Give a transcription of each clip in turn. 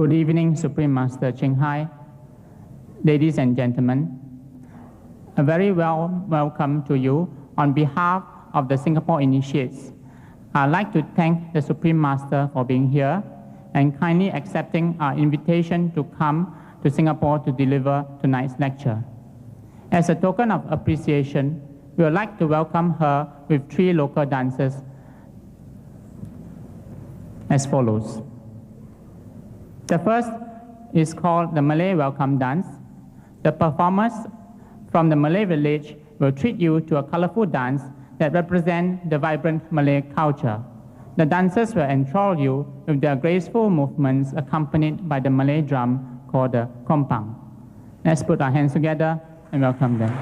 Good evening, Supreme Master Chinghai, ladies and gentlemen. A very warm welcome to you on behalf of the Singapore Initiates. I'd like to thank the Supreme Master for being here and kindly accepting our invitation to come to Singapore to deliver tonight's lecture. As a token of appreciation, we would like to welcome her with 3 local dances as follows. The first is called the Malay Welcome Dance. The performers from the Malay village will treat you to a colorful dance that represents the vibrant Malay culture. The dancers will enthrall you with their graceful movements accompanied by the Malay drum called the kompang. Let's put our hands together and welcome them.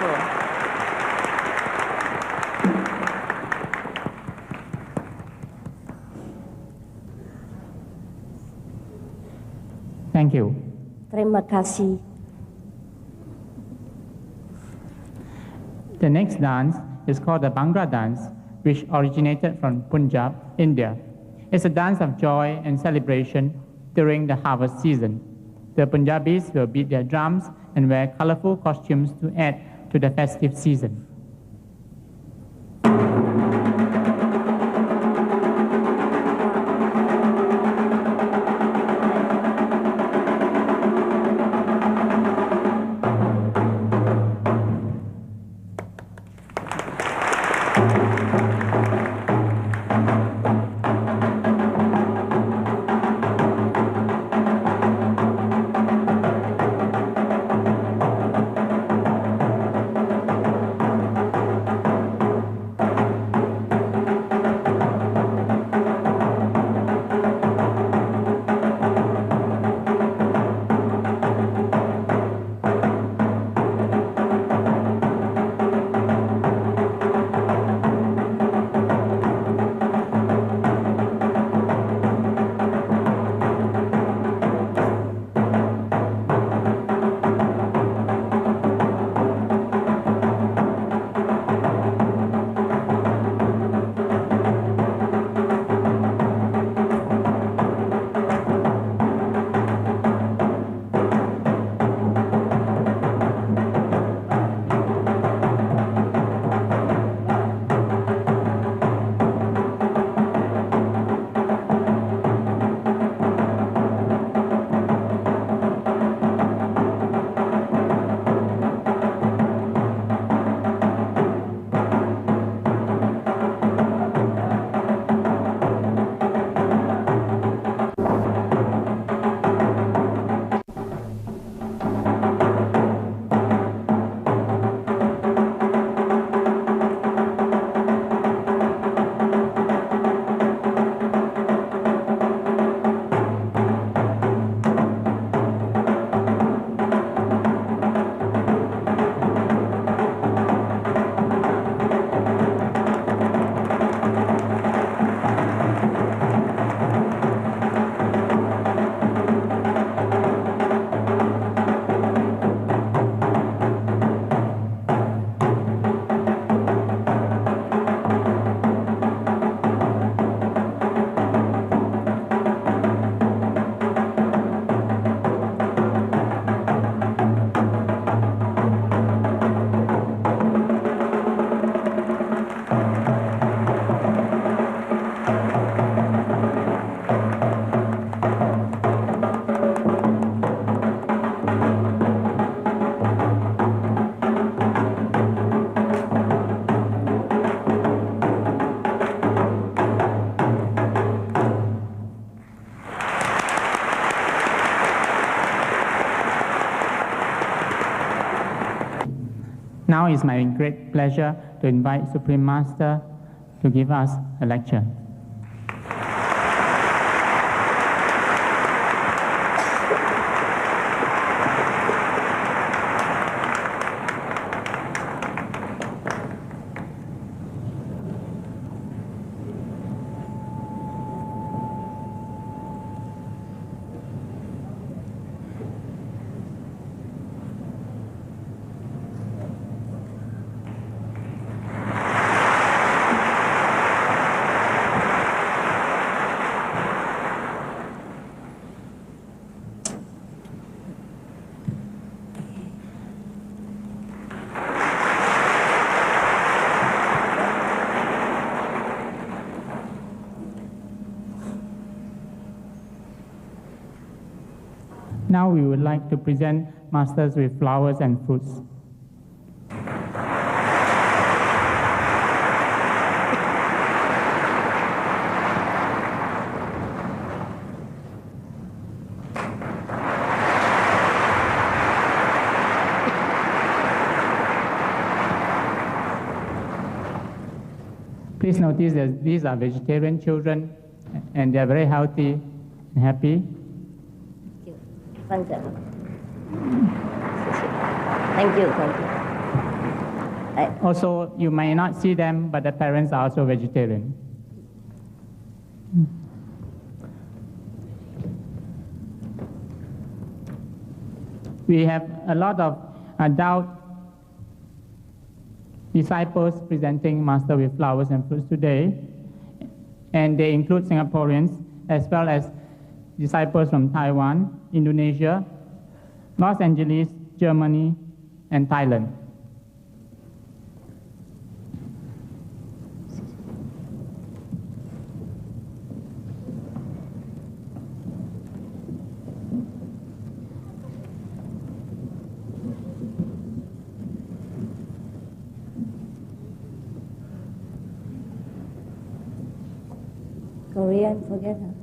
wonderful. Thank you. Terima kasih. The next dance is called the Bhangra dance, which originated from Punjab, India. It's a dance of joy and celebration during the harvest season. The Punjabis will beat their drums and wear colorful costumes to add to the festive season. Now it's my great pleasure to invite Supreme Master to give us a lecture. Now we would like to present masters with flowers and fruits. Please notice that these are vegetarian children and they are very healthy and happy. Thank you. Thank you. Also, you may not see them, but the parents are also vegetarian. We have a lot of adult disciples presenting Master with flowers and fruits today, and they include Singaporeans as well as disciples from Taiwan, Indonesia, Los Angeles, Germany, and Thailand. Korean, forget her.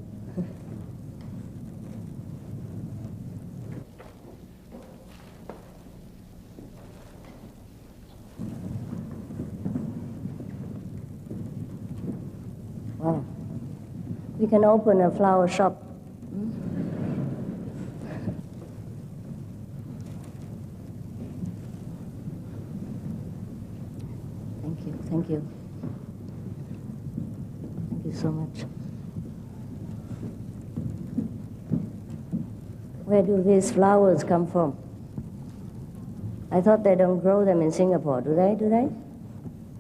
Wow. We can open a flower shop. Thank you, thank you. Thank you so much. Where do these flowers come from? I thought they don't grow them in Singapore. Do they? Do they?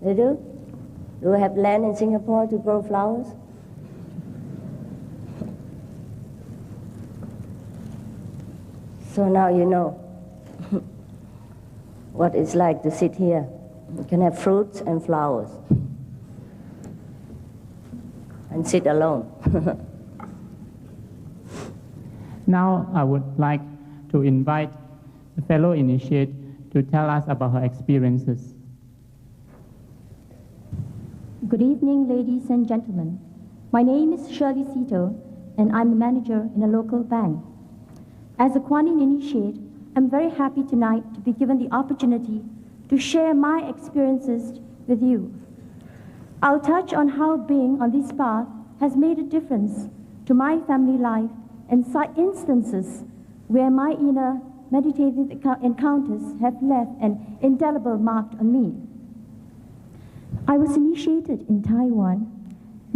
They do? Do we have land in Singapore to grow flowers? So now you know what it's like to sit here. You can have fruits and flowers and sit alone. Now I would like to invite the fellow initiate to tell us about her experiences. Good evening, ladies and gentlemen. My name is Shirley Sito, and I'm a manager in a local bank. As a Kuan Yin initiate, I'm very happy tonight to be given the opportunity to share my experiences with you. I'll touch on how being on this path has made a difference to my family life and cite instances where my inner meditative encounters have left an indelible mark on me. I was initiated in Taiwan.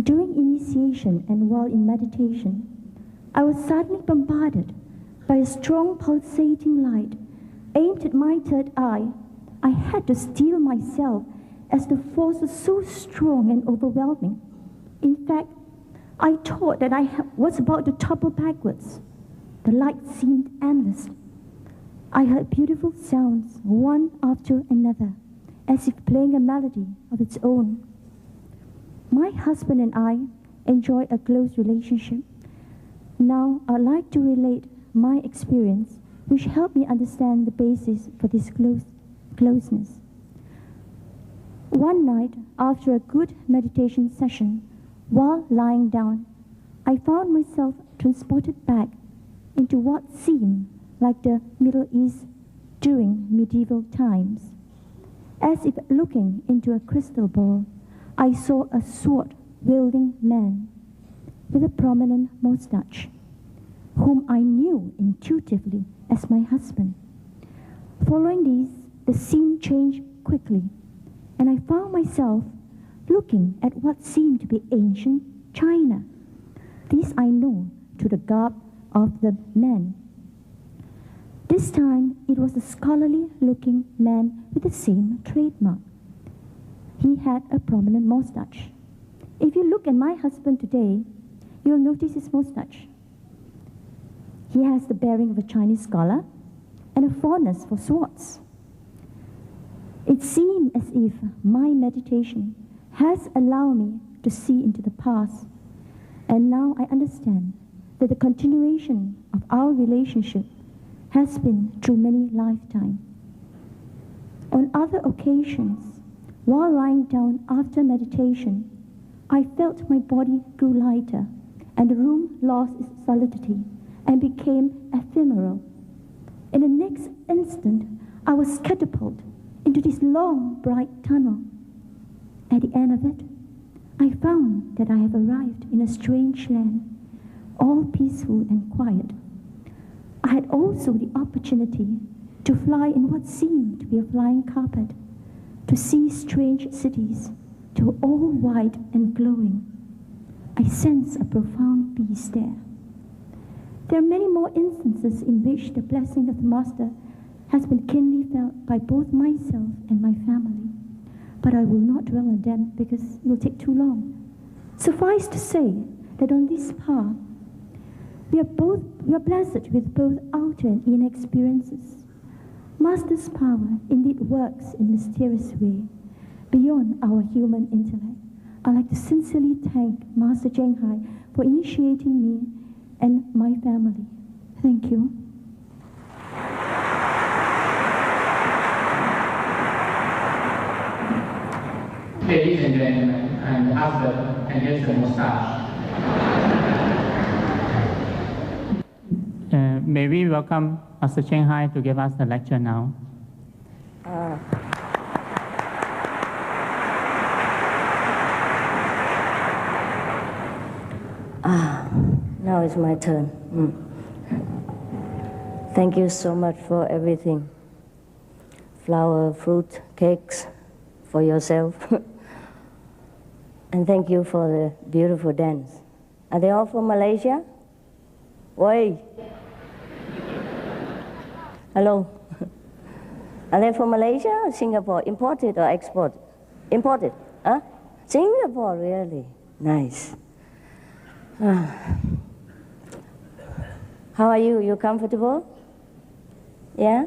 During initiation and while in meditation, I was suddenly bombarded by a strong pulsating light aimed at my third eye. I had to steel myself as the force was so strong and overwhelming. In fact, I thought that I was about to topple backwards. The light seemed endless. I heard beautiful sounds, one after another, as if playing a melody of its own. My husband and I enjoy a close relationship. Now, I'd like to relate my experience, which helped me understand the basis for this closeness. One night, after a good meditation session, while lying down, I found myself transported back into what seemed like the Middle East during medieval times. As if looking into a crystal ball, I saw a sword-wielding man with a prominent mustache, whom I knew intuitively as my husband. Following these, the scene changed quickly, and I found myself looking at what seemed to be ancient China. This I know through the garb of the man. This time, it was a scholarly-looking man with the same trademark. He had a prominent mustache. If you look at my husband today, you'll notice his mustache. He has the bearing of a Chinese scholar and a fondness for swords. It seemed as if my meditation has allowed me to see into the past, and now I understand that the continuation of our relationship has been through many lifetimes. On other occasions, while lying down after meditation, I felt my body grew lighter, and the room lost its solidity and became ephemeral. In the next instant, I was catapulted into this long, bright tunnel. At the end of it, I found that I have arrived in a strange land, all peaceful and quiet. I had also the opportunity to fly in what seemed to be a flying carpet, to see strange cities, to all white and glowing. I sense a profound peace there. There are many more instances in which the blessing of the Master has been keenly felt by both myself and my family, but I will not dwell on them because it will take too long. Suffice to say that on this path, we are blessed with both outer and inner experiences. Master's power indeed works in a mysterious way, beyond our human intellect. I'd like to sincerely thank Master Chinghai for initiating me and my family. Thank you. Ladies and gentlemen, and the husband, and here's the mustache. May we welcome Master Chinghai to give us the lecture now. Now it's my turn. Thank you so much for everything. Flower, fruit, cakes, for yourself. And thank you for the beautiful dance. Are they all from Malaysia? Oi! Hello? Are they from Malaysia or Singapore? Imported or exported? Imported? Huh? Singapore, really? Nice. How are you? You comfortable? Yeah?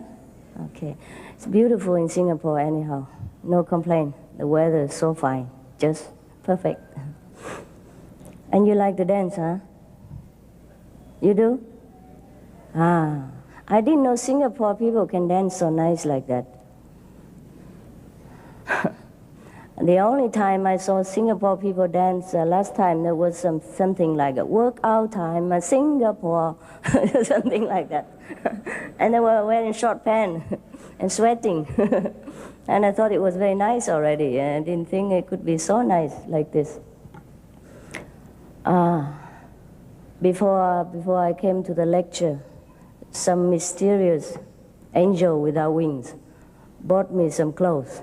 Okay. It's beautiful in Singapore anyhow. No complaint. The weather is so fine. Just perfect. And you like to dance, huh? You do? I didn't know Singapore people can dance so nice like that. The only time I saw Singapore people dance, last time there was something like a workout time, Singapore, something like that. And they were wearing short pants and sweating. And I thought it was very nice already. And I didn't think it could be so nice like this. Before I came to the lecture, some mysterious angel without wings bought me some clothes,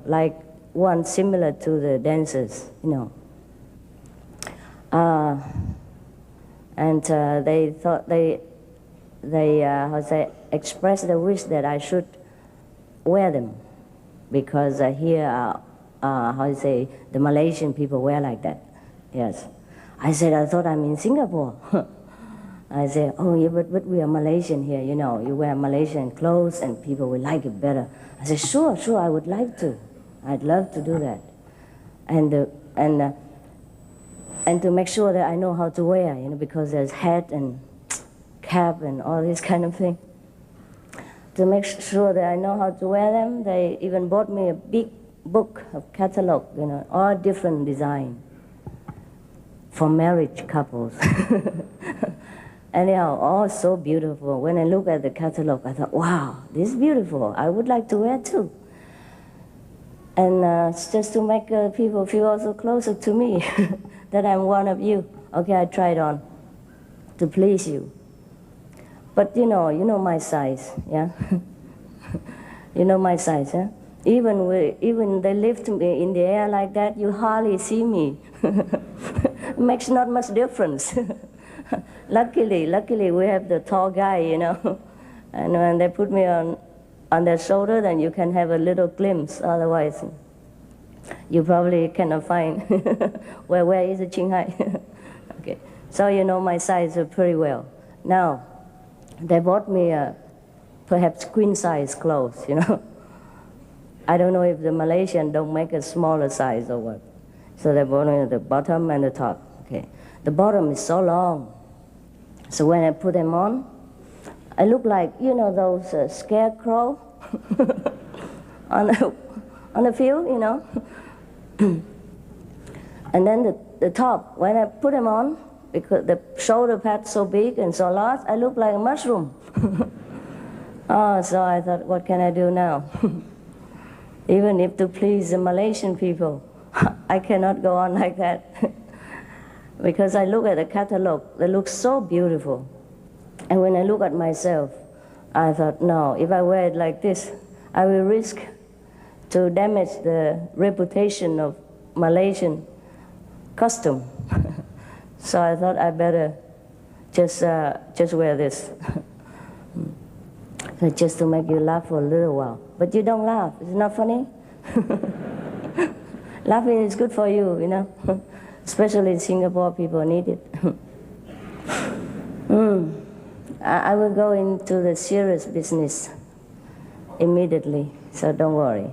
like one similar to the dancers, And they thought they expressed the wish that I should wear them, because here, the Malaysian people wear like that. Yes. I said, I thought I'm in Singapore. I said, oh, yeah, but we are Malaysian here, you wear Malaysian clothes and people will like it better. I said, sure, I would like to. I'd love to do that. And to make sure that I know how to wear, because there's hat and cap and all this kind of thing. To make sure that I know how to wear them, they even bought me a big book of catalog, all different design for marriage couples. Anyhow, all so beautiful. When I look at the catalog, I thought, wow, this is beautiful. I would like to wear too. And just to make people feel also closer to me, that I'm one of you. Okay, I tried on to please you. But you know my size, yeah? You know my size, huh? Even they lift me in the air like that, you hardly see me. It makes not much difference. Luckily, we have the tall guy, And when they put me on their shoulder, then you can have a little glimpse. Otherwise, you probably cannot find where is the Chinghai. Okay, so you know my size pretty well. Now, they bought me perhaps queen size clothes, I don't know if the Malaysian don't make a smaller size or what. So they bought me the bottom and the top. Okay, the bottom is so long. So when I put them on, I look like, those scarecrow on the field, And then the top, when I put them on, because the shoulder pad's so big and so large, I look like a mushroom. So I thought, what can I do now? Even if to please the Malaysian people, I cannot go on like that. Because I look at the catalog, they look so beautiful. And when I look at myself, I thought, no, if I wear it like this, I will risk to damage the reputation of Malaysian custom. So I thought I better just wear this. So just to make you laugh for a little while. But you don't laugh. It's not funny. Laughing is good for you, you know. Especially in Singapore, people need it. I will go into the serious business immediately, so don't worry.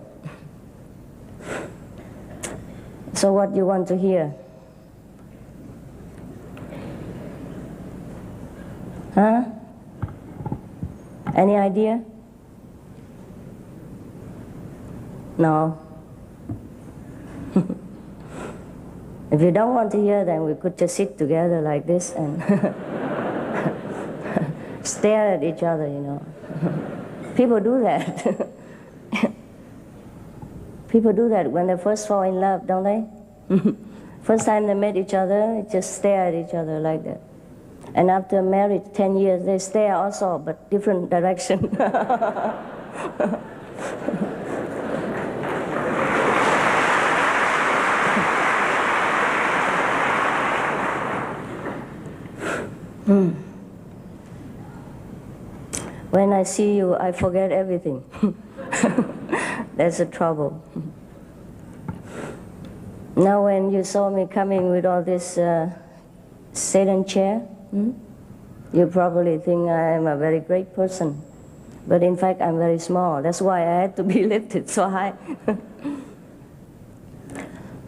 So what you want to hear? Huh? Any idea? No. If you don't want to hear, then we could just sit together like this and stare at each other, you know. People do that. People do that when they first fall in love, don't they? First time they met each other, just stare at each other like that. And after marriage, 10 years, they stare also, but different direction. When I see you, I forget everything. That's the trouble. Now when you saw me coming with all this Satan chair, you probably think I am a very great person. But in fact, I'm very small. That's why I had to be lifted so high.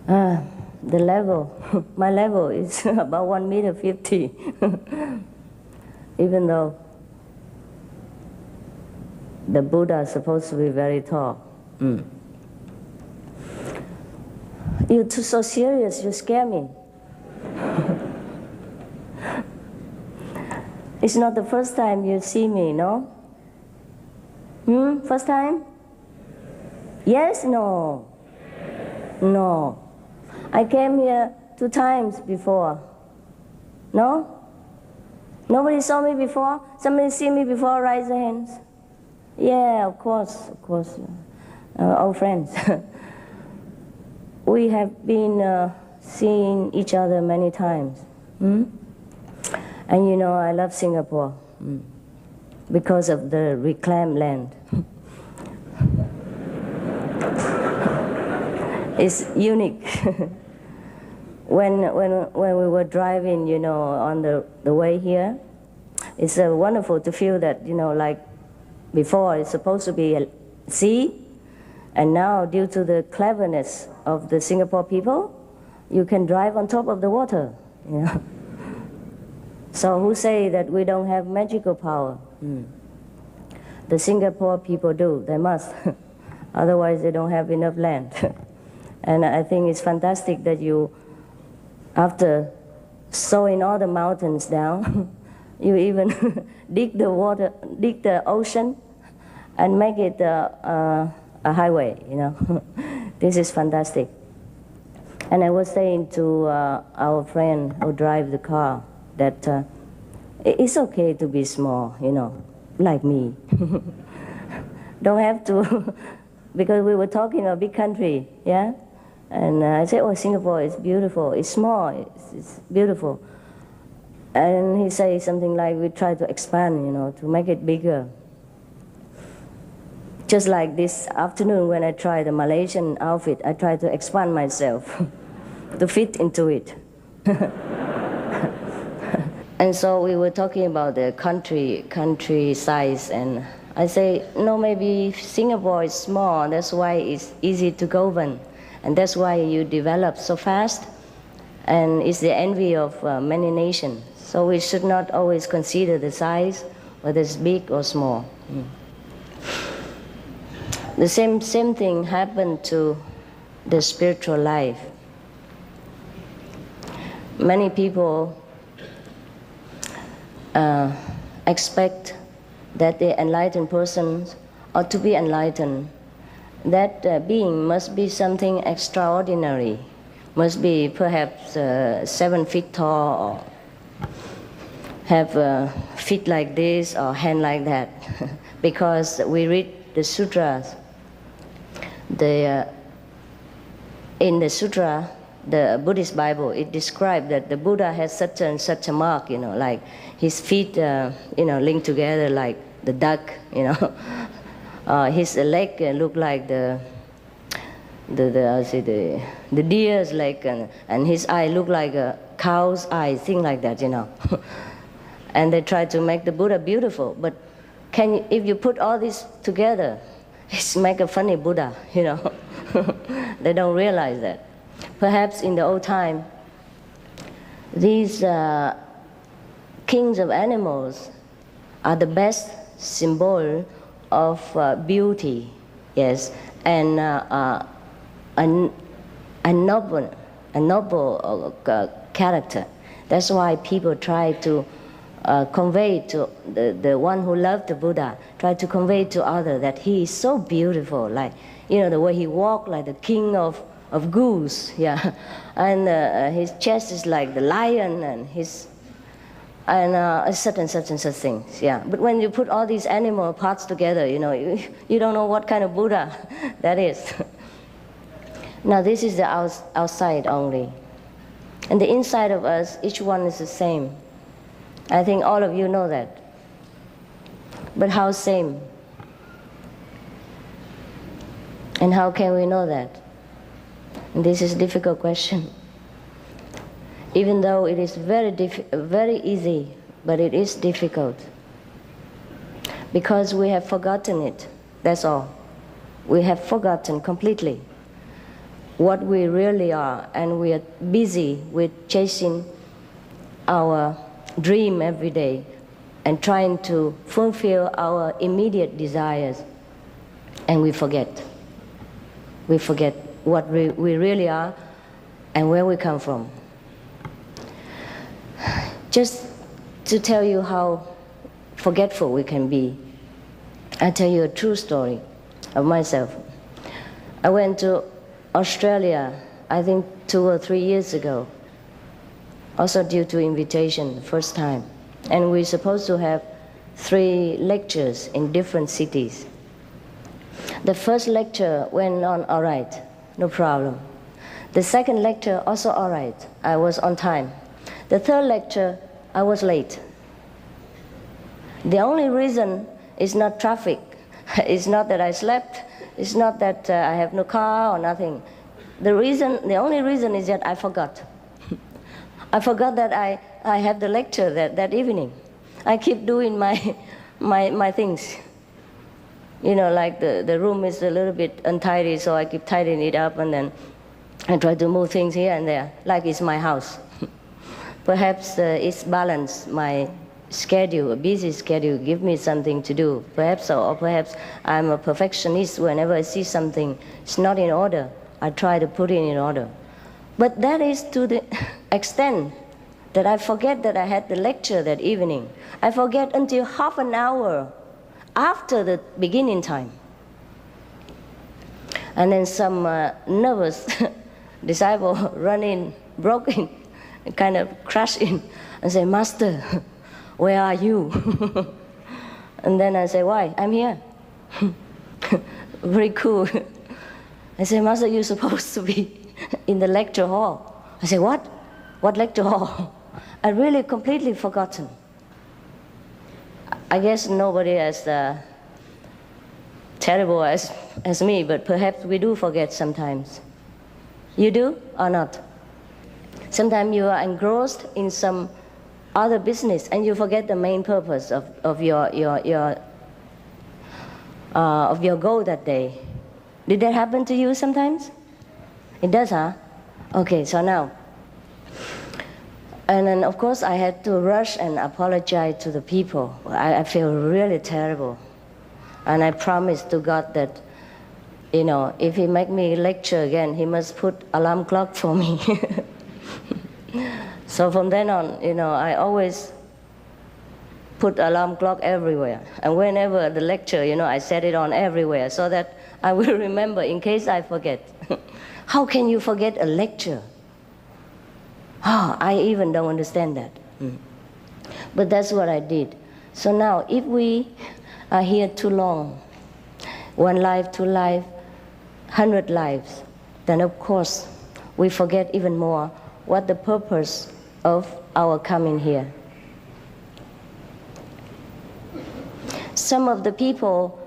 The level, my level is about 1.50 meters. Even though the Buddha is supposed to be very tall. You're too so serious, you scare me. It's not the first time you see me, no? First time? Yes, no? No. I came here 2 times before. No? Nobody saw me before? Somebody see me before? Raise their hands. Yeah, of course. Old friends. We have been seeing each other many times. And you know, I love Singapore because of the reclaimed land. It's unique. When we were driving, you know, on the way here, it's wonderful to feel that, you know, like before it's supposed to be a sea, and now due to the cleverness of the Singapore people, you can drive on top of the water, you know. So who say that we don't have magical power? The Singapore people do, they must. Otherwise they don't have enough land. And I think it's fantastic that you, after sowing all the mountains down, you even dig the water, dig the ocean, and make it a highway, you know. This is fantastic. And I was saying to our friend who drives the car that it's okay to be small, you know, like me. Don't have to, because we were talking a big country, yeah? And I said, oh, Singapore is beautiful. It's small, it's beautiful. And he said something like, we try to expand, you know, to make it bigger. Just like this afternoon when I tried the Malaysian outfit, I tried to expand myself to fit into it. And so we were talking about the country size, and I say, no, maybe Singapore is small, that's why it's easy to govern, and that's why you develop so fast, and it's the envy of many nations. So we should not always consider the size, whether it's big or small. The same thing happened to the spiritual life. Many people expect that the enlightened person ought to be enlightened. That being must be something extraordinary, must be perhaps 7 feet tall, or have feet like this or hand like that. Because we read the sutras, in the sutra, the Buddhist Bible, it described that the Buddha has such and such a mark, like his feet, linked together like the duck, his leg look like the deer's leg, and his eye look like a cow's eye, thing like that, And they try to make the Buddha beautiful, but if you put all this together, it's make a funny Buddha, They don't realize that. Perhaps in the old time, these kings of animals are the best symbol of beauty, yes, and a noble character. That's why people try to convey to the one who loved the Buddha, try to convey to others that he is so beautiful, like, the way he walked like the king of goose, yeah, and his chest is like the lion, and such and such and such things, yeah. But when you put all these animal parts together, you don't know what kind of Buddha that is. Now this is the outside only, and the inside of us, each one is the same. I think all of you know that. But how same? And how can we know that? And this is a difficult question. Even though it is very easy, but it is difficult. Because we have forgotten it, that's all. We have forgotten completely what we really are, and we are busy with chasing our dream every day and trying to fulfill our immediate desires, and we forget. We forget what we really are and where we come from. Just to tell you how forgetful we can be, I'll tell you a true story of myself. I went to Australia, I think 2 or 3 years ago, also due to invitation, the first time. And we're supposed to have 3 lectures in different cities. The first lecture went on all right, no problem. The second lecture also all right, I was on time. The third lecture, I was late. The only reason is not traffic. It's not that I slept. It's not that I have no car or nothing. The only reason is that I forgot. I forgot that I had the lecture that evening. I keep doing my things. Like the room is a little bit untidy, so I keep tidying it up, and then I try to move things here and there, like it's my house. Perhaps it's balanced my schedule, a busy schedule, give me something to do. Perhaps so, or perhaps I'm a perfectionist. Whenever I see something is not in order, I try to put it in order. But that is to the extent that I forget that I had the lecture that evening. I forget until half an hour after the beginning time. And then some nervous disciple run in, broke in, kind of crashed in, and say, "Master, where are you?" And then I say, "Why? I'm here." Very cool. I say, "Master, you're supposed to be in the lecture hall." I say, "What? What lecture hall?" I really completely forgotten. I guess nobody as terrible as me, but perhaps we do forget sometimes. You do or not? Sometimes you are engrossed in some other business and you forget the main purpose of your goal that day. Did that happen to you sometimes? It does, huh? Okay, so now. And then, of course, I had to rush and apologize to the people. I feel really terrible. And I promised to God that, if He make me lecture again, He must put alarm clock for me. So from then on, I always put alarm clock everywhere. And whenever the lecture, I set it on everywhere so that I will remember in case I forget. How can you forget a lecture? I even don't understand that. But that's what I did. So now, if we are here too long, one life, two life, 100 lives, then of course we forget even more what the purpose of our coming here. Some of the people,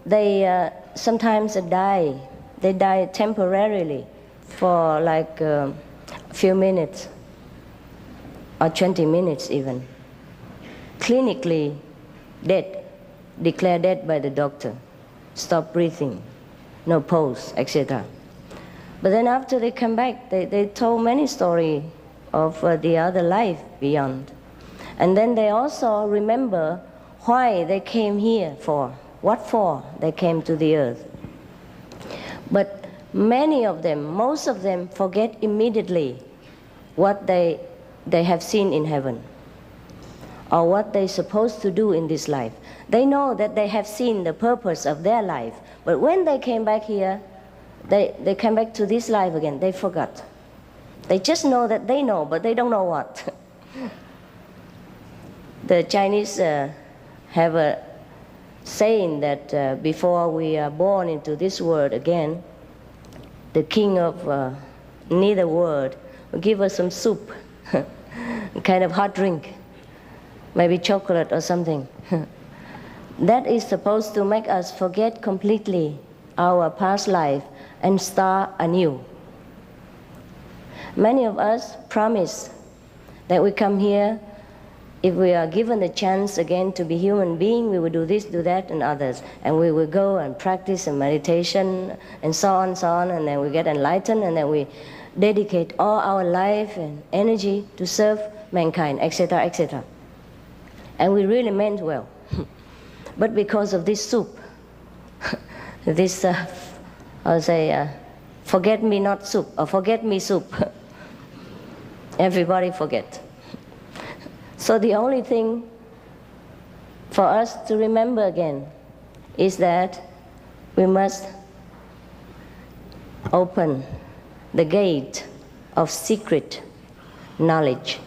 they sometimes die. They die temporarily for like a few minutes or 20 minutes even. Clinically dead, declared dead by the doctor. Stop breathing, no pulse, etc. But then after they come back, they told many stories of the other life beyond. And then they also remember why they came here for, what for they came to the earth. But many of them, most of them, forget immediately what they have seen in heaven or what they're supposed to do in this life. They know that they have seen the purpose of their life, but when they came back here, they came back to this life again, they forgot. They just know that they know, but they don't know what. The Chinese have a saying that before we are born into this world again, the king of neither world will give us some soup, a kind of hot drink, maybe chocolate or something. That is supposed to make us forget completely our past life and start anew. Many of us promise that we come here, if we are given the chance again to be human being, we will do this, do that, and others. And we will go and practice and meditation, and so on, and then we get enlightened, and then we dedicate all our life and energy to serve mankind, etc., etc. And we really meant well. But because of this soup, this, I'll say, forget me not soup, or forget me soup, everybody forget. So the only thing for us to remember again is that we must open the gate of secret knowledge.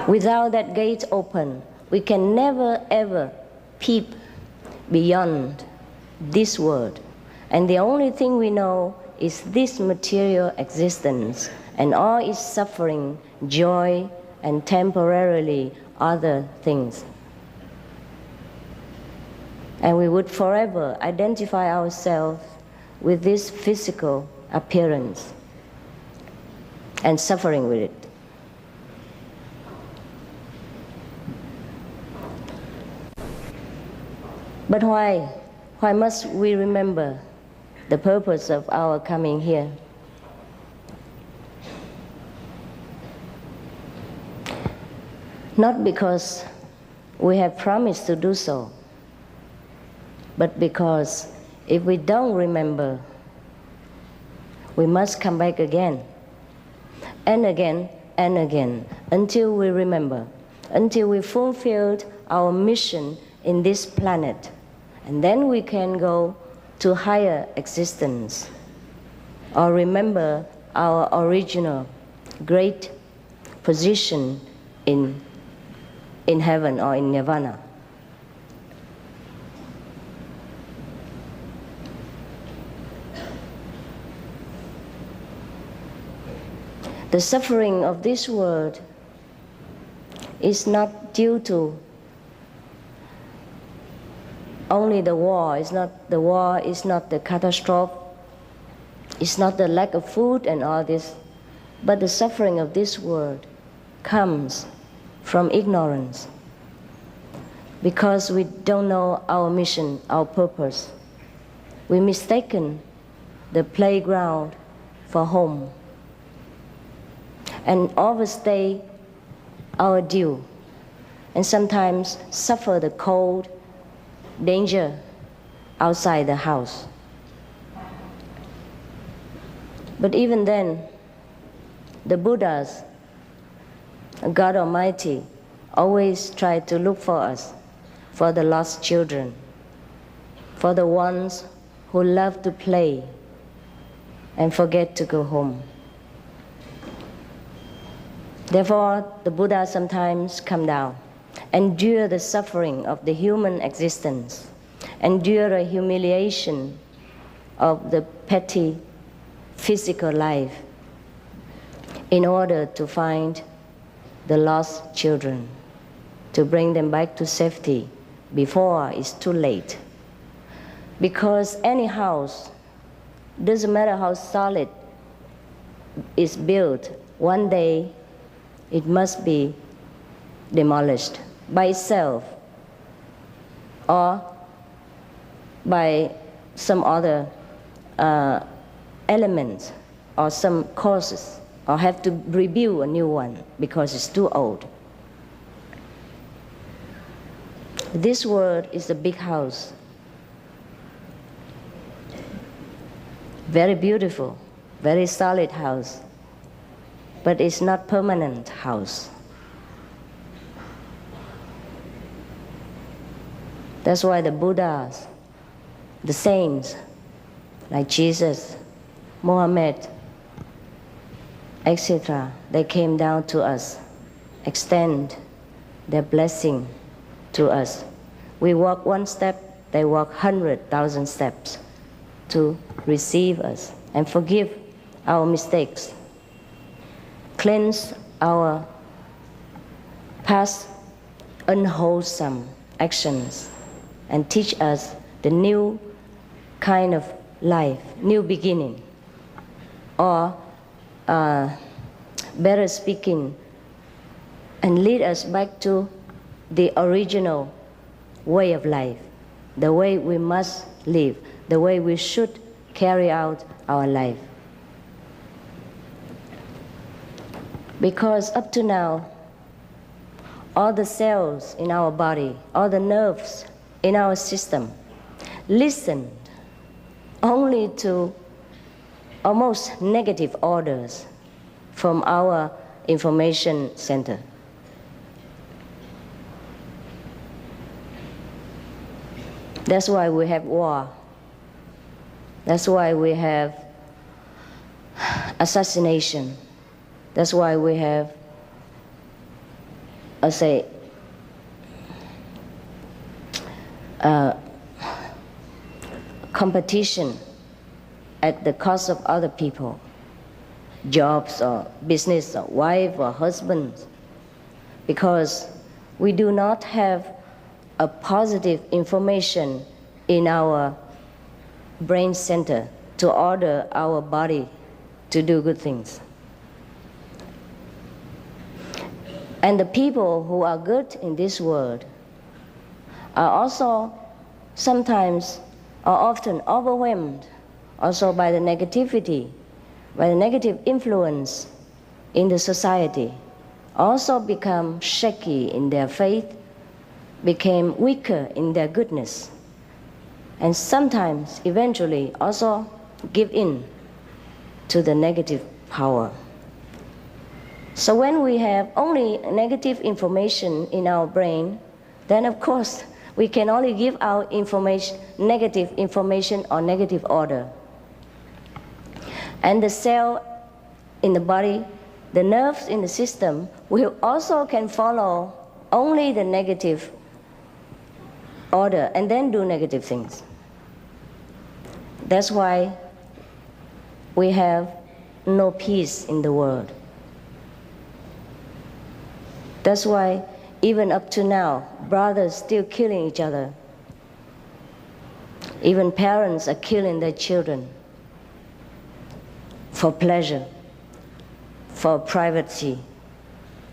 Without that gate open, we can never ever peep beyond this world. And the only thing we know is this material existence and all its suffering, joy, and temporarily other things. And we would forever identify ourselves with this physical appearance and suffering with it. But why? Why must we remember the purpose of our coming here? Not because we have promised to do so, but because if we don't remember, we must come back again and again and again until we remember, until we fulfilled our mission in this planet. And then we can go to higher existence or remember our original great position in heaven or in nirvana. The suffering of this world is not due to only the war. The war is not the catastrophe. It's not the lack of food and all this. But the suffering of this world comes from ignorance, because we don't know our mission, our purpose. We mistaken the playground for home and overstay our due, and sometimes suffer the cold, danger outside the house. But even then, the Buddhas, God Almighty, always try to look for us, for the lost children, for the ones who love to play and forget to go home. Therefore, the Buddha sometimes come down, endure the suffering of the human existence, endure a humiliation of the petty physical life in order to find the lost children, to bring them back to safety before it's too late. Because any house, doesn't matter how solid it's built, one day it must be demolished by itself or by some other element or some causes, or have to rebuild a new one because it's too old. This world is a big house, very beautiful, very solid house, but it's not permanent house. That's why the Buddhas, the saints, like Jesus, Mohammed, etc., they came down to us, extend their blessing to us. We walk one step, they walk 100,000 steps to receive us and forgive our mistakes, cleanse our past unwholesome actions, and teach us the new kind of life, new beginning, or better speaking, and lead us back to the original way of life, the way we must live, the way we should carry out our life. Because up to now, all the cells in our body, all the nerves in our system listened only to almost negative orders from our information center. That's why we have war. That's why we have assassination. That's why we have, competition at the cost of other people, jobs or business or wife or husband, because we do not have a positive information in our brain center to order our body to do good things. And the people who are good in this world are also sometimes or often overwhelmed also by the negativity, by the negative influence in the society, also become shaky in their faith, became weaker in their goodness, and sometimes eventually also give in to the negative power. So when we have only negative information in our brain, then of course we can only give out information, negative information or negative order. And the cell in the body, the nerves in the system, will also can follow only the negative order and then do negative things. That's why we have no peace in the world. That's why even up to now, brothers still killing each other. Even parents are killing their children for pleasure, for privacy,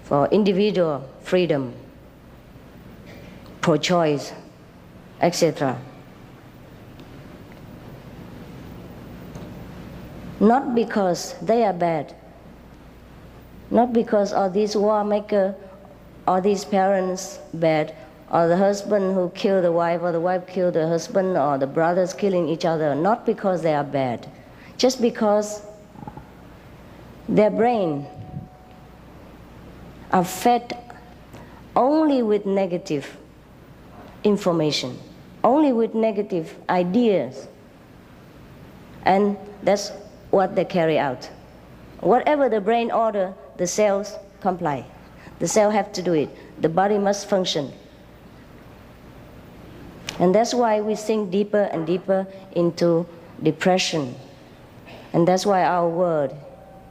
for individual freedom, pro-choice, etc. Not because they are bad, not because all these war makers, or these parents bad, or the husband who killed the wife, or the wife killed the husband, or the brothers killing each other, not because they are bad, just because their brain are fed only with negative information, only with negative ideas, and that's what they carry out. Whatever the brain order, the cells comply. The cell have to do it. The body must function. And that's why we sink deeper and deeper into depression. And that's why our world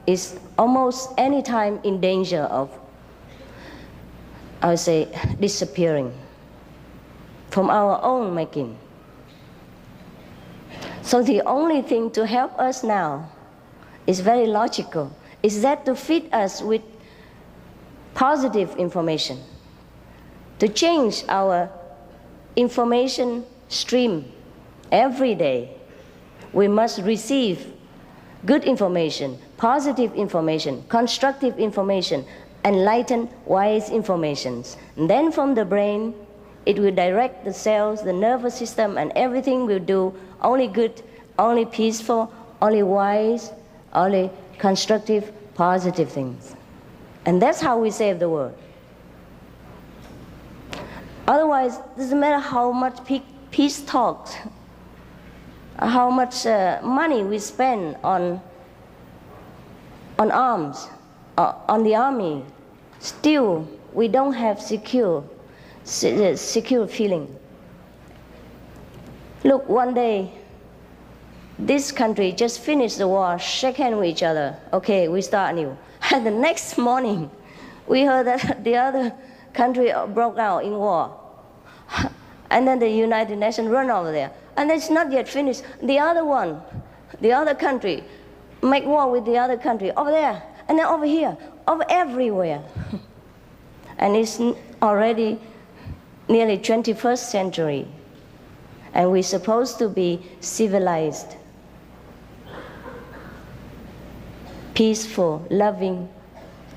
is almost any time in danger of, I would say, disappearing from our own making. So the only thing to help us now is very logical, is that to feed us with positive information, to change our information stream every day. We must receive good information, positive information, constructive information, enlightened, wise informations. And then from the brain, it will direct the cells, the nervous system, and everything will do only good, only peaceful, only wise, only constructive, positive things. And that's how we save the world. Otherwise, it doesn't matter how much peace talks, how much money we spend on arms, on the army, still we don't have secure feeling. Look, one day, this country just finished the war, shake hands with each other, okay, we start anew. And the next morning, we heard that the other country broke out in war. And then the United Nations run over there. And it's not yet finished. The other one, the other country, make war with the other country over there, and then over here, over everywhere. And it's already nearly 21st century. And we're supposed to be civilized, peaceful, loving,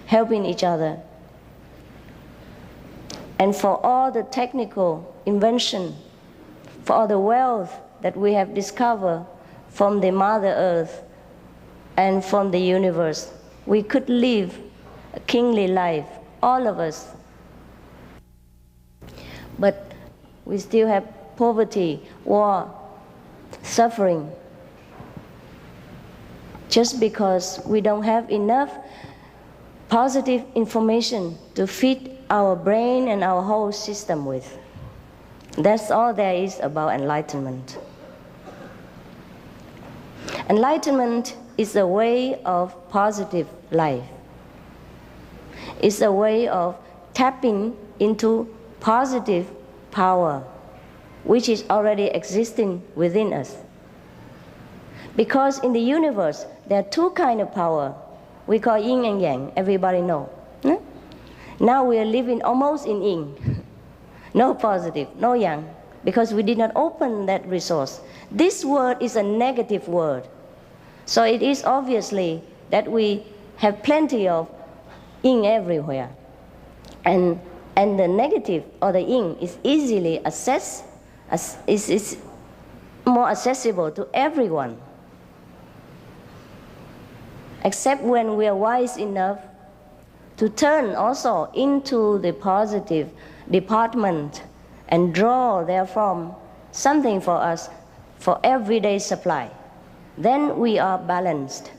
helping each other. And for all the technical invention, for all the wealth that we have discovered from the Mother Earth and from the universe, we could live a kingly life, all of us. But we still have poverty, war, suffering, just because we don't have enough positive information to feed our brain and our whole system with. That's all there is about enlightenment. Enlightenment is a way of positive life. It's a way of tapping into positive power, which is already existing within us. Because in the universe, there are two kinds of power. We call yin and yang, everybody know. Now we are living almost in yin. No positive, no yang, because we did not open that resource. This word is a negative word. So it is obviously that we have plenty of yin everywhere. And the negative or the yin is easily accessed, is more accessible to everyone. Except when we are wise enough to turn also into the positive department and draw therefrom something for us for everyday supply. Then we are balanced.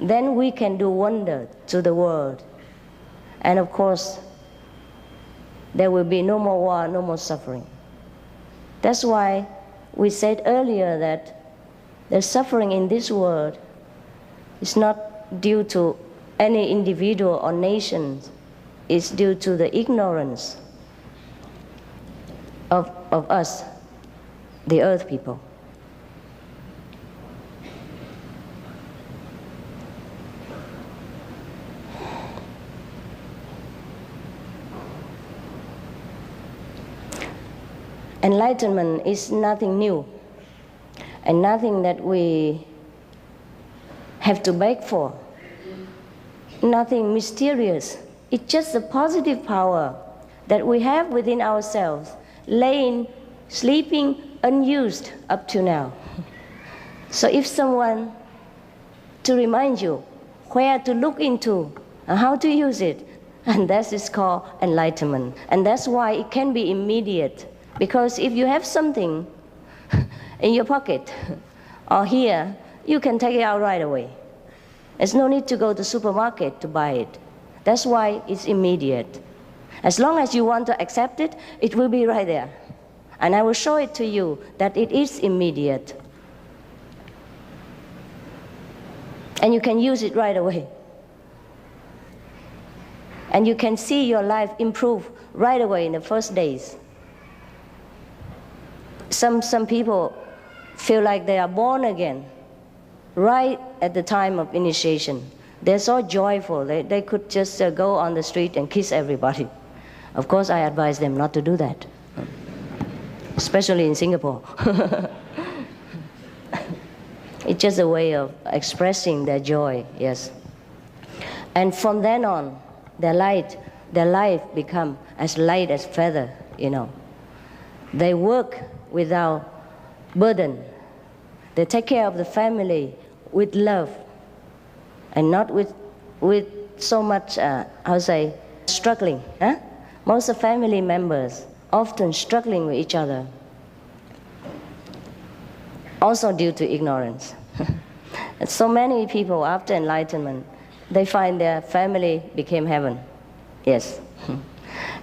Then we can do wonder to the world. And of course, there will be no more war, no more suffering. That's why we said earlier that the suffering in this world is not due to any individual or nation. It's due to the ignorance of us, the earth people. Enlightenment is nothing new and nothing that we have to beg for, nothing mysterious. It's just a positive power that we have within ourselves, laying, sleeping unused up to now. So if someone to remind you where to look into and how to use it, and that is called enlightenment. And that's why it can be immediate. Because if you have something in your pocket or here, you can take it out right away. There's no need to go to the supermarket to buy it. That's why it's immediate. As long as you want to accept it, it will be right there. And I will show it to you that it is immediate. And you can use it right away. And you can see your life improve right away in the first days. Some people feel like they are born again right at the time of initiation. They're so joyful. They could just go on the street and kiss everybody. Of course, I advise them not to do that, especially in Singapore. It's just a way of expressing their joy, yes. And from then on, their life become as light as feather, you know. They work without burden. They take care of the family with love and not with so much, struggling. Huh? Most of family members often struggling with each other, also due to ignorance. And so many people after enlightenment, they find their family became heaven. Yes.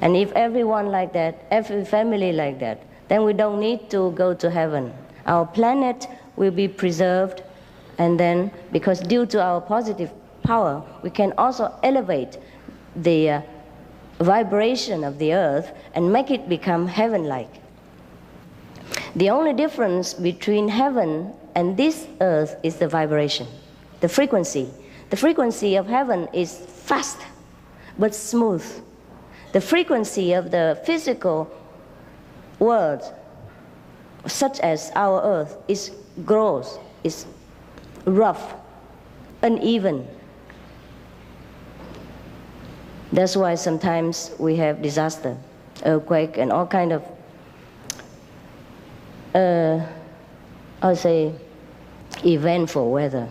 And if everyone like that, every family like that, then we don't need to go to heaven. Our planet will be preserved, and then, because due to our positive power, we can also elevate the vibration of the earth and make it become heaven-like. The only difference between heaven and this earth is the vibration, the frequency. The frequency of heaven is fast but smooth. The frequency of the physical world, such as our earth, is gross, is rough, uneven. That's why sometimes we have disaster, earthquake, and all kind of, eventful weather.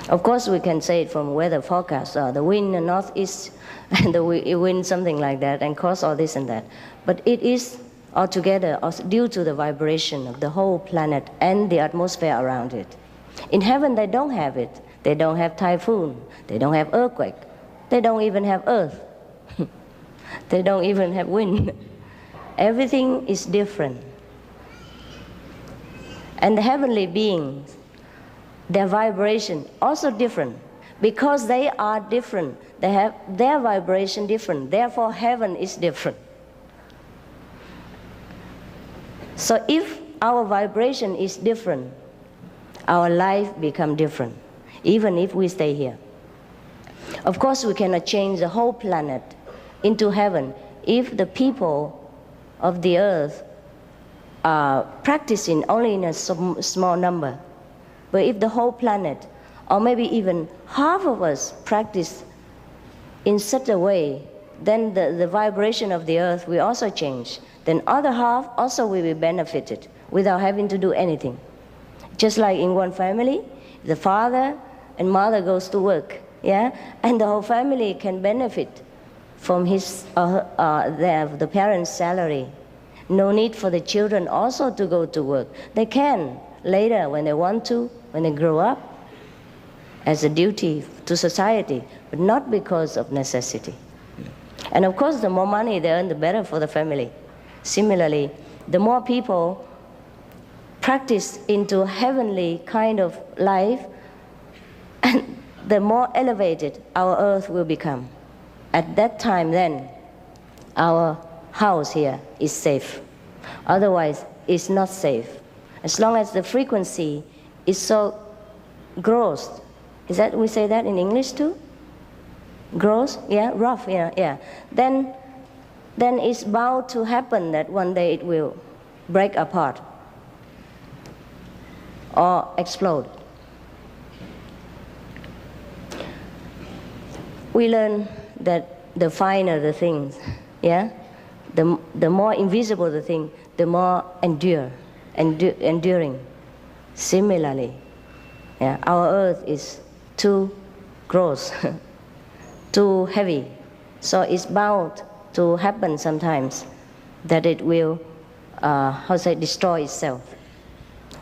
Of course, we can say it from weather forecast, the wind in the northeast, and the wind something like that, and cause all this and that. But it is altogether due to the vibration of the whole planet and the atmosphere around it. In heaven, they don't have it. They don't have typhoon. They don't have earthquake. They don't even have earth. They don't even have wind. Everything is different. And the heavenly beings, their vibration also different. Because they are different, they have their vibration different. Therefore, heaven is different. So if our vibration is different, our life becomes different, even if we stay here. Of course, we cannot change the whole planet into heaven if the people of the earth are practicing only in a small number. But if the whole planet, or maybe even half of us, practice in such a way, then the vibration of the earth will also change. Then other half also will be benefited without having to do anything. Just like in one family, the father and mother goes to work, yeah, and the whole family can benefit from the parents' salary. No need for the children also to go to work. They can later when they want to, when they grow up, as a duty to society, but not because of necessity. And of course, the more money they earn, the better for the family. Similarly, the more people practice into heavenly kind of life, and the more elevated our earth will become. At that time then, our house here is safe. Otherwise, it's not safe. As long as the frequency is so gross, is that, we say that in English too? Gross, yeah, rough, yeah. Then it's bound to happen that one day it will break apart or explode. We learn that the finer the things, yeah, the more invisible the thing, the more enduring. Similarly, yeah, our earth is too gross, too heavy, so it's bound to happen sometimes that it will, destroy itself.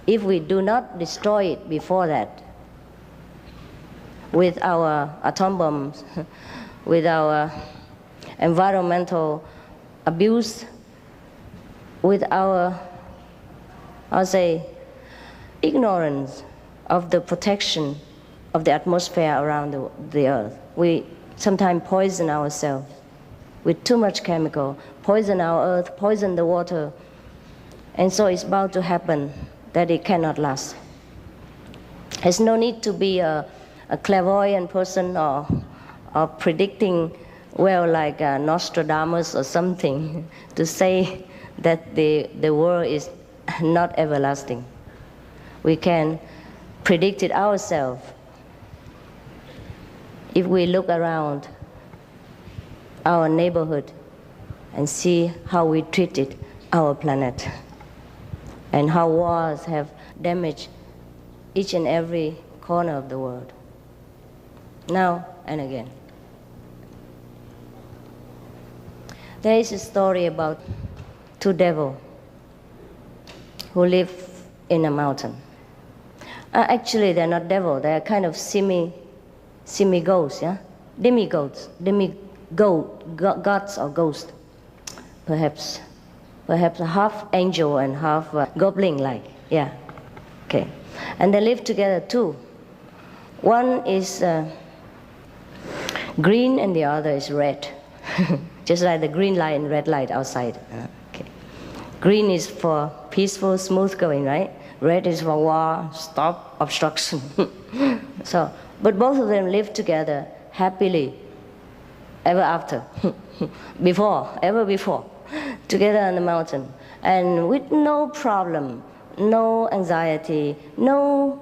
If we do not destroy it before that, with our atom bombs, with our environmental abuse, with our, I'll say, ignorance of the protection of the atmosphere around the earth, we sometimes poison ourselves with too much chemical, poison our earth, poison the water, and so it's bound to happen that it cannot last. There's no need to be a clairvoyant person or predicting, well, like Nostradamus or something, to say that the world is not everlasting. We can predict it ourselves if we look around our neighborhood and see how we treated our planet and how wars have damaged each and every corner of the world, now and again. There is a story about two devils who live in a mountain. Actually, they're not devils, they're kind of semi-ghosts, yeah? Demigods, gods or ghosts, perhaps half angel and half goblin-like, yeah, okay. And they live together too. One is green and the other is red, just like the green light and red light outside. Okay. Green is for peaceful, smooth going, right? Red is for war, stop, obstruction. So, but both of them live together happily ever after, ever before, together on the mountain, and with no problem, no anxiety, no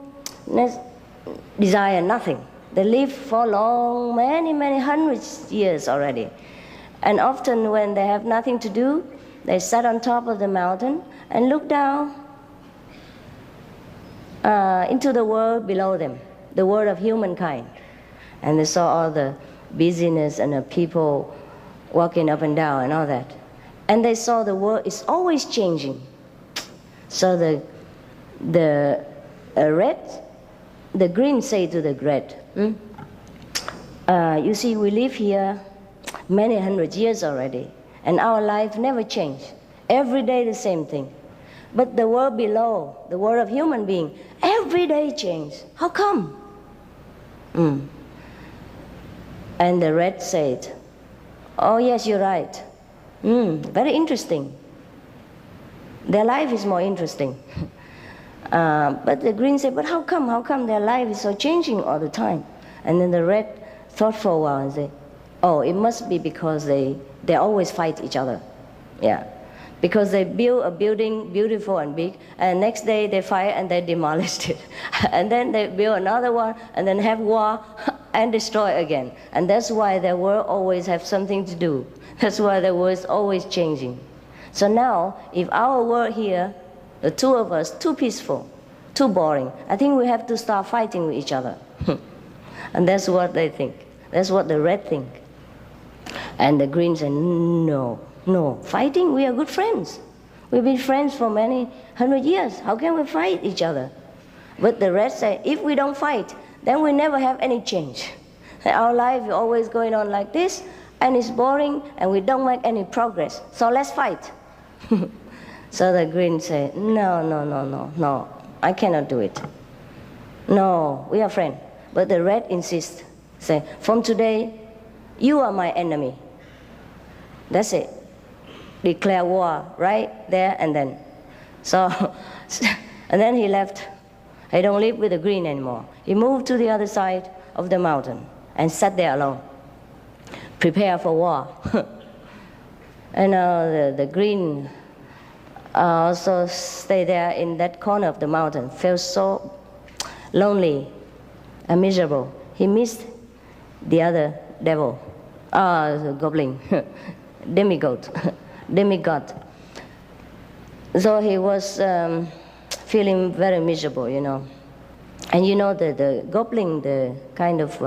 desire, nothing. They live for long, many hundreds of years already. And often when they have nothing to do, they sat on top of the mountain and look down into the world below them, the world of humankind. And they saw all the busyness and the people walking up and down and all that. And they saw the world is always changing. So the green say to the red, you see, we live here many hundred years already, and our life never changed. Every day the same thing. But the world below, the world of human being, every day change. How come? And the red said, oh yes, you're right. Very interesting. Their life is more interesting. But the green said, but how come? How come their life is so changing all the time? And then the red thought for a while and said, oh, it must be because they always fight each other. Yeah. Because they build a building beautiful and big, and next day they fight and they demolished it. And then they build another one, and then have war and destroy again. And that's why the world always have something to do. That's why the world is always changing. So now, if our world here, the two of us, too peaceful, too boring, I think we have to start fighting with each other. And that's what they think. That's what the red think. And the green say, no, fighting, we are good friends. We've been friends for many hundred years. How can we fight each other? But the red say, if we don't fight, then we never have any change. Our life is always going on like this, and it's boring, and we don't make any progress. So let's fight. So the green say, no, I cannot do it. No, we are friends. But the red insists, say, from today, you are my enemy. That's it. Declare war right there and then. So, and then he left. He don't live with the green anymore. He moved to the other side of the mountain and sat there alone. Prepare for war. And the green also stayed there in that corner of the mountain, felt so lonely and miserable. He missed the other devil, the goblin, demigod. So he was feeling very miserable, you know. And you know the goblin, the kind of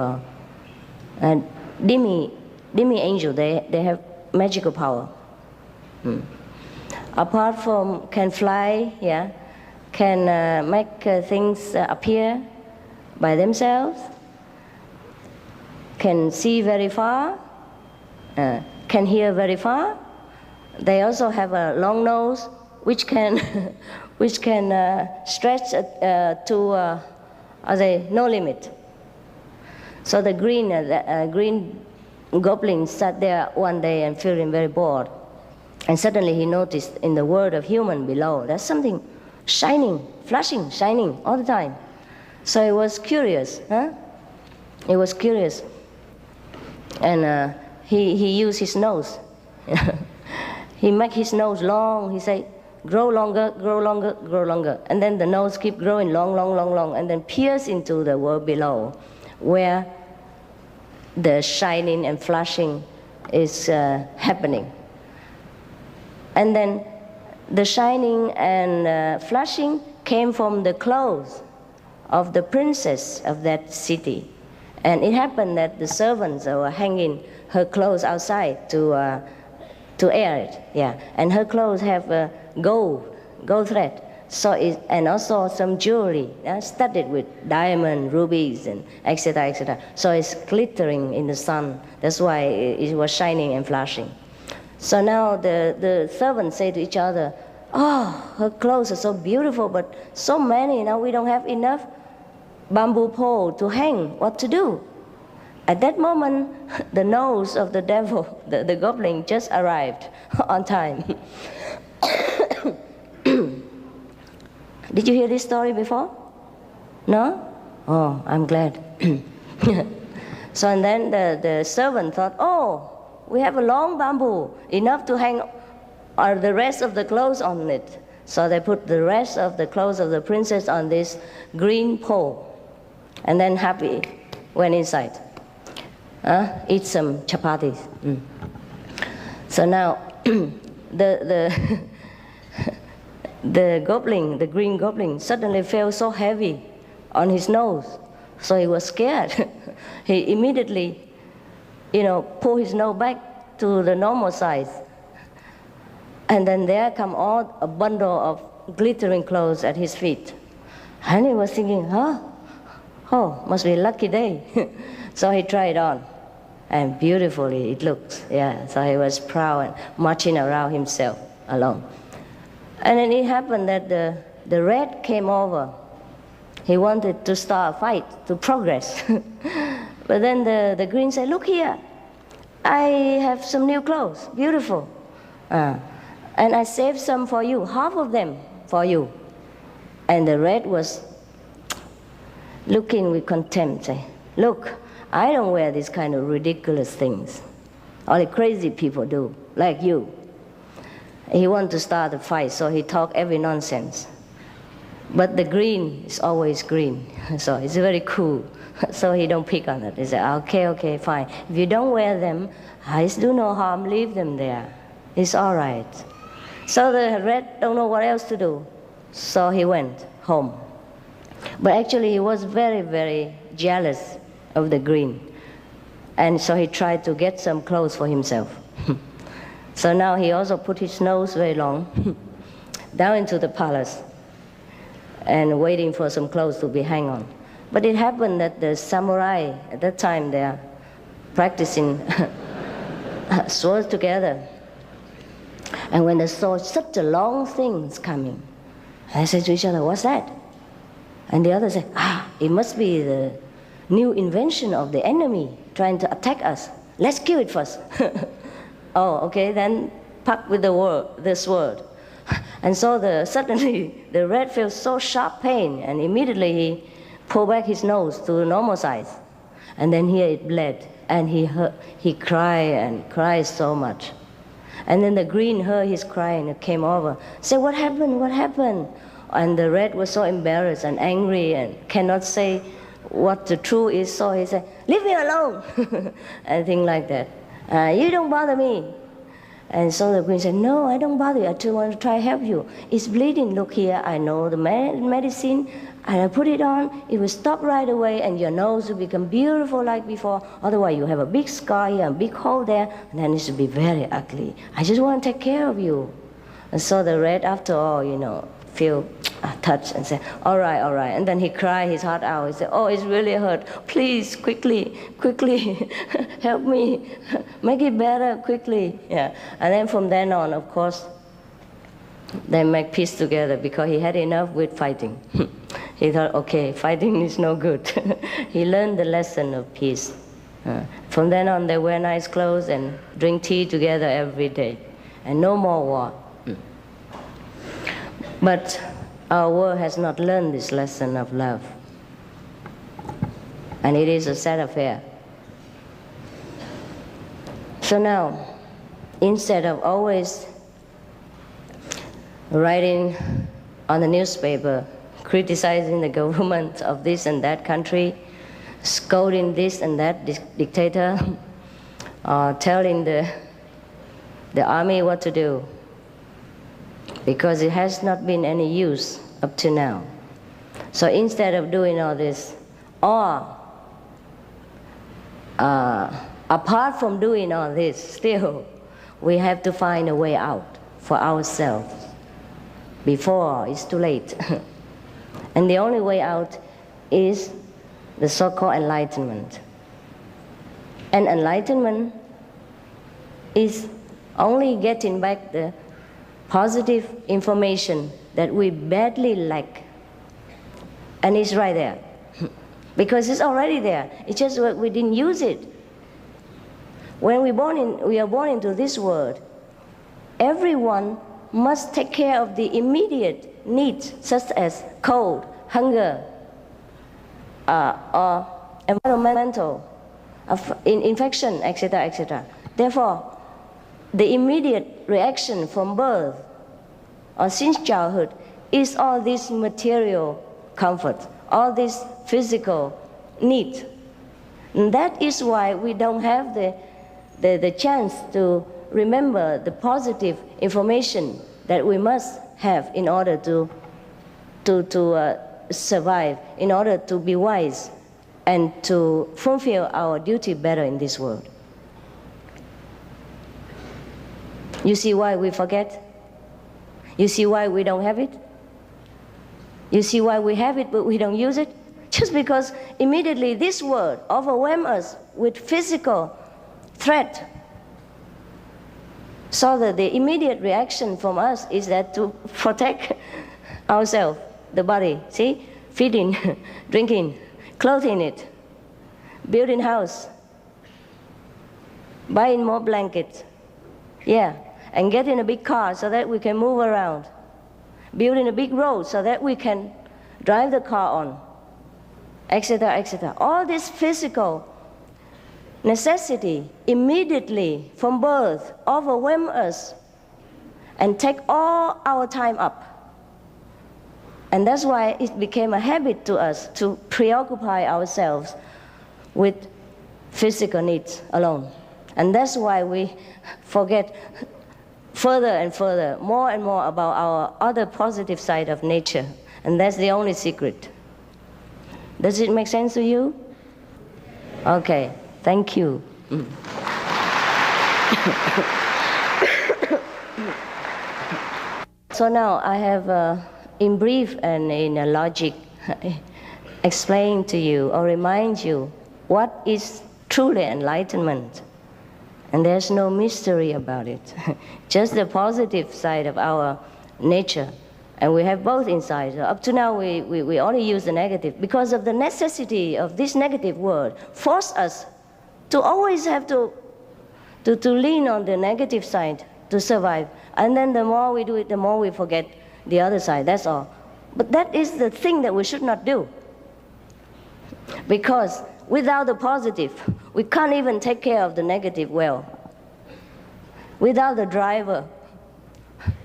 demi angel, they have magical power. Apart from can fly, yeah, can make things appear by themselves, can see very far, can hear very far. They also have a long nose, which can, which can stretch to no limit. So the green goblin sat there one day and feeling very bored. And suddenly he noticed in the world of human below, there's something shining, flashing, shining all the time. So he was curious, He was curious. And he used his nose. He make his nose long. He say, grow longer, grow longer, grow longer. And then the nose keep growing long, and then pierce into the world below, where the shining and flashing is happening. And then the shining and flashing came from the clothes of the princess of that city. And it happened that the servants were hanging her clothes outside to air it. Yeah. And her clothes have gold thread. So and also some jewelry studded with diamond, rubies, and etc., etc. So it's glittering in the sun. That's why it was shining and flashing. So now the servants say to each other, oh, her clothes are so beautiful, but so many, now we don't have enough bamboo pole to hang. What to do? At that moment, the nose of the devil, the goblin, just arrived on time. Did you hear this story before? No? Oh, I'm glad. So and then the servant thought, oh, we have a long bamboo, enough to hang the rest of the clothes on it. So they put the rest of the clothes of the princess on this green pole. And then happy went inside. Eat some chapatis. So now the goblin, the green goblin, suddenly felt so heavy on his nose. So he was scared. He immediately, pull his nose back to the normal size. And then there come all a bundle of glittering clothes at his feet. And he was thinking, oh, must be a lucky day. So he tried on. And beautifully it looks, yeah. So he was proud and marching around himself alone. And then it happened that the red came over. He wanted to start a fight, to progress. But then the green said, look here, I have some new clothes, beautiful. And I saved some for you, half of them for you. And the red was looking with contempt, say, look, I don't wear these kind of ridiculous things. Only crazy people do, like you. He wanted to start a fight, so he talked every nonsense. But the green is always green, so it's very cool. So he don't pick on it. He said, okay, fine. If you don't wear them, I do no harm, leave them there. It's all right. So the red don't know what else to do. So he went home. But actually he was very, very jealous of the green. And so he tried to get some clothes for himself. So now he also put his nose very long down into the palace and waiting for some clothes to be hung on. But it happened that the samurai, at that time, they are practicing swords together. And when they saw such a long thing coming, they said to each other, what's that? And the other said, it must be the new invention of the enemy trying to attack us. Let's kill it first. Oh, okay, then pack with the sword. And so suddenly the red felt so sharp pain, and immediately he pulled back his nose to the normal size. And then here it bled, and he cried and cried so much. And then the green heard his crying and came over. Said, what happened? What happened? And the red was so embarrassed and angry and cannot say what the truth is. So he said, leave me alone, and things like that. You don't bother me. And so the queen said, no, I don't bother you. I just want to try to help you. It's bleeding. Look here, I know the medicine. And I put it on, it will stop right away, and your nose will become beautiful like before. Otherwise, you have a big scar here, a big hole there, and then it will be very ugly. I just want to take care of you. And so the red, after all, feel touched and said, all right. And then he cried his heart out. He said, oh, it's really hurt. Please, quickly, help me. Make it better, quickly. Yeah. And then from then on, of course, they make peace together because he had enough with fighting. He thought, okay, fighting is no good. He learned the lesson of peace. From then on, they wear nice clothes and drink tea together every day, and no more war. But our world has not learned this lesson of love, and it is a sad affair. So now, instead of always writing on the newspaper, criticizing the government of this and that country, scolding this and that dictator, telling the army what to do, because it has not been any use up to now. So instead of doing all this, or apart from doing all this, still we have to find a way out for ourselves before it's too late. And the only way out is the so-called enlightenment. And enlightenment is only getting back the positive information that we badly lack. And it's right there. Because it's already there. It's just that we didn't use it. When we are born into this world, everyone must take care of the immediate needs, such as cold, hunger, or environmental, infection, etc., etc. Therefore, the immediate reaction from birth or since childhood is all this material comfort, all this physical need. And that is why we don't have the chance to remember the positive information that we must have in order to survive, in order to be wise and to fulfill our duty better in this world. You see why we forget? You see why we don't have it? You see why we have it but we don't use it? Just because immediately this world overwhelms us with physical threat. So that the immediate reaction from us is that to protect ourselves, the body, see? Feeding, drinking, clothing it, building house, buying more blankets, and getting a big car so that we can move around, building a big road so that we can drive the car on, etc., etc. All this physical necessity immediately from birth overwhelm us and take all our time up. And that's why it became a habit to us to preoccupy ourselves with physical needs alone. And that's why we forget further and further, more and more about our other positive side of nature. And that's the only secret. Does it make sense to you? Okay, thank you. So now I have, in brief and in a logic, explain to you or remind you what is truly enlightenment. And there's no mystery about it. Just the positive side of our nature. And we have both inside. So up to now, we only use the negative because of the necessity of this negative world force us to always have to lean on the negative side to survive. And then the more we do it, the more we forget the other side. That's all. But that is the thing that we should not do. Because without the positive, we can't even take care of the negative well. Without the driver,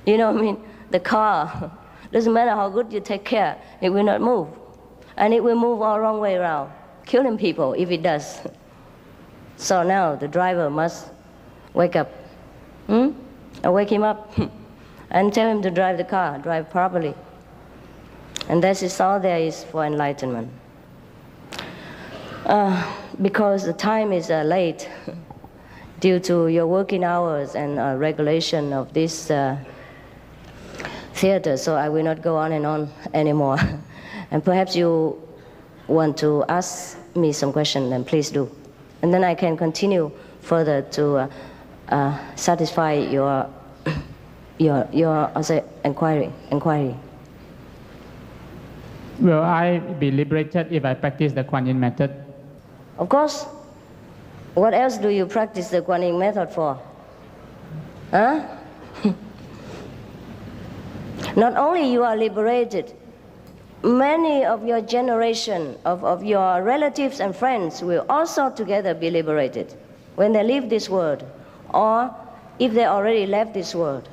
you know what I mean? The car, doesn't matter how good you take care, it will not move. And it will move all wrong way around, killing people if it does. So now the driver must wake up, and wake him up, and tell him to drive the car, drive properly. And that is all there is for enlightenment. Because the time is late due to your working hours and regulation of this theater, so I will not go on and on anymore. And perhaps you want to ask me some questions, then please do. And then I can continue further to satisfy I'll say, inquiry. Will I be liberated if I practice the Kuan Yin method? Of course. What else do you practice the Kuan Yin method for? Huh? Not only you are liberated, many of your generation, of your relatives and friends will also together be liberated when they leave this world, or if they already left this world.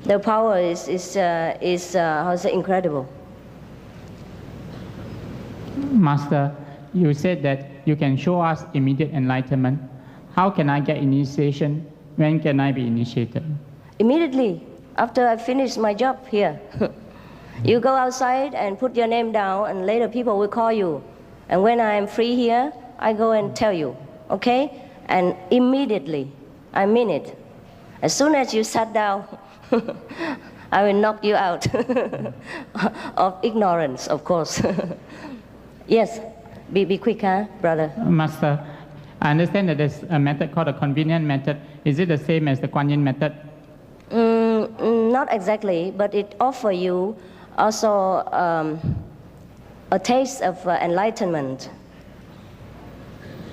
The power is how to say, incredible. Master, you said that you can show us immediate enlightenment. How can I get initiation? When can I be initiated? Immediately, after I finish my job here. You go outside and put your name down, and later people will call you. And when I am free here, I go and tell you, okay? And immediately, I mean it. As soon as you sat down, I will knock you out of ignorance, of course. Yes, be quick, huh, brother? Master, I understand that there's a method called a convenient method. Is it the same as the Kuan Yin method? Not exactly, but it offers you also a taste of enlightenment.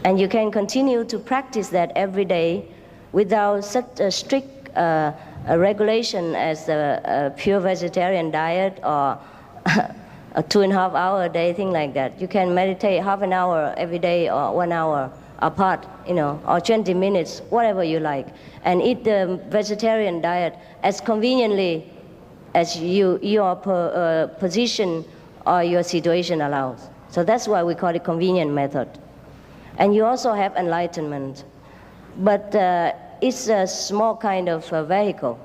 And you can continue to practice that every day without such a strict a regulation as a pure vegetarian diet or a 2.5 hour a day, thing like that. You can meditate half an hour every day or 1 hour apart, or 20 minutes, whatever you like, and eat the vegetarian diet as conveniently as your position or your situation allows. So that's why we call it convenient method. And you also have enlightenment, but it's a small kind of vehicle.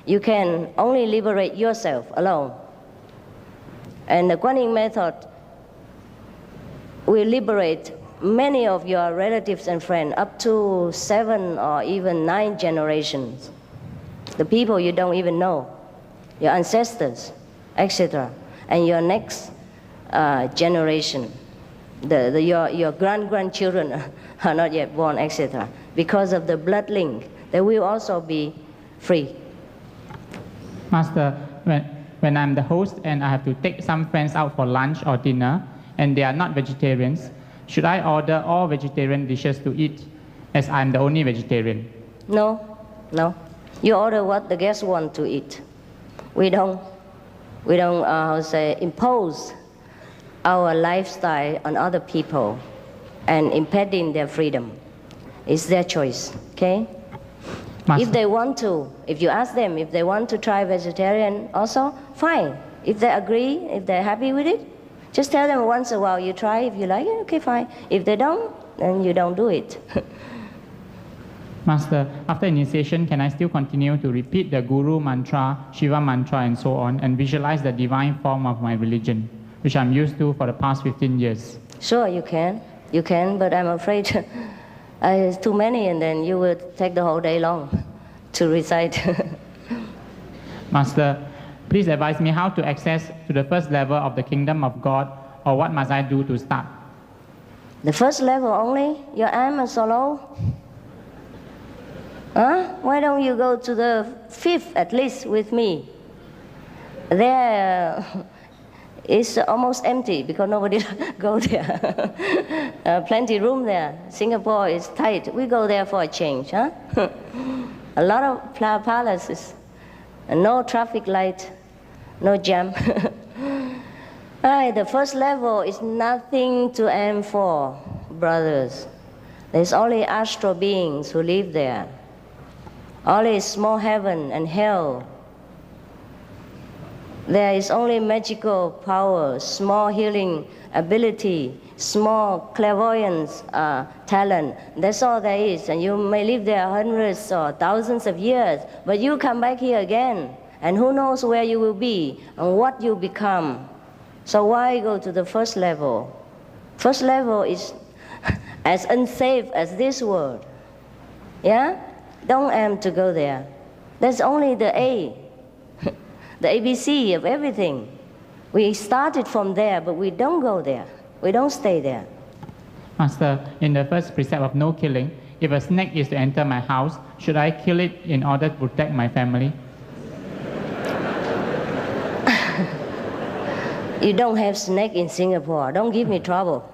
You can only liberate yourself alone. And the Kuan Yin method will liberate many of your relatives and friends, up to 7 or even 9 generations. The people you don't even know, your ancestors, etc. And your next generation, your grandchildren are not yet born, etc. Because of the blood link, they will also be free. Master, when I'm the host and I have to take some friends out for lunch or dinner, and they are not vegetarians, should I order all vegetarian dishes to eat, as I'm the only vegetarian? No. You order what the guests want to eat. We don't impose our lifestyle on other people and impeding their freedom. It's their choice, okay? Master. If they want to, if you ask them if they want to try vegetarian also, fine. If they agree, if they're happy with it, just tell them once in a while you try. If you like it, okay, fine. If they don't, then you don't do it. Master, after initiation, can I still continue to repeat the Guru mantra, Shiva mantra, and so on, and visualize the divine form of my religion, which I'm used to for the past 15 years? Sure, you can. You can, but I'm afraid it's too many, and then you will take the whole day long to recite. Master, please advise me how to access to the first level of the kingdom of God, or what must I do to start? The first level only? Your arm and so low? Huh? Why don't you go to the 5th at least with me? There is almost empty because nobody go there. Plenty room there. Singapore is tight. We go there for a change, huh? A lot of palaces, no traffic light, no jam. The first level is nothing to aim for, brothers. There's only astral beings who live there. Only small heaven and hell. There is only magical power, small healing ability, small clairvoyance talent. That's all there is. And you may live there hundreds or thousands of years, but you come back here again, and who knows where you will be and what you become. So why go to the first level? First level is as unsafe as this world. Yeah? Don't aim to go there. That's only the A, the ABC of everything. We started from there, but we don't go there. We don't stay there. Master, in the first precept of no killing, if a snake is to enter my house, should I kill it in order to protect my family? You don't have snake in Singapore. Don't give me trouble.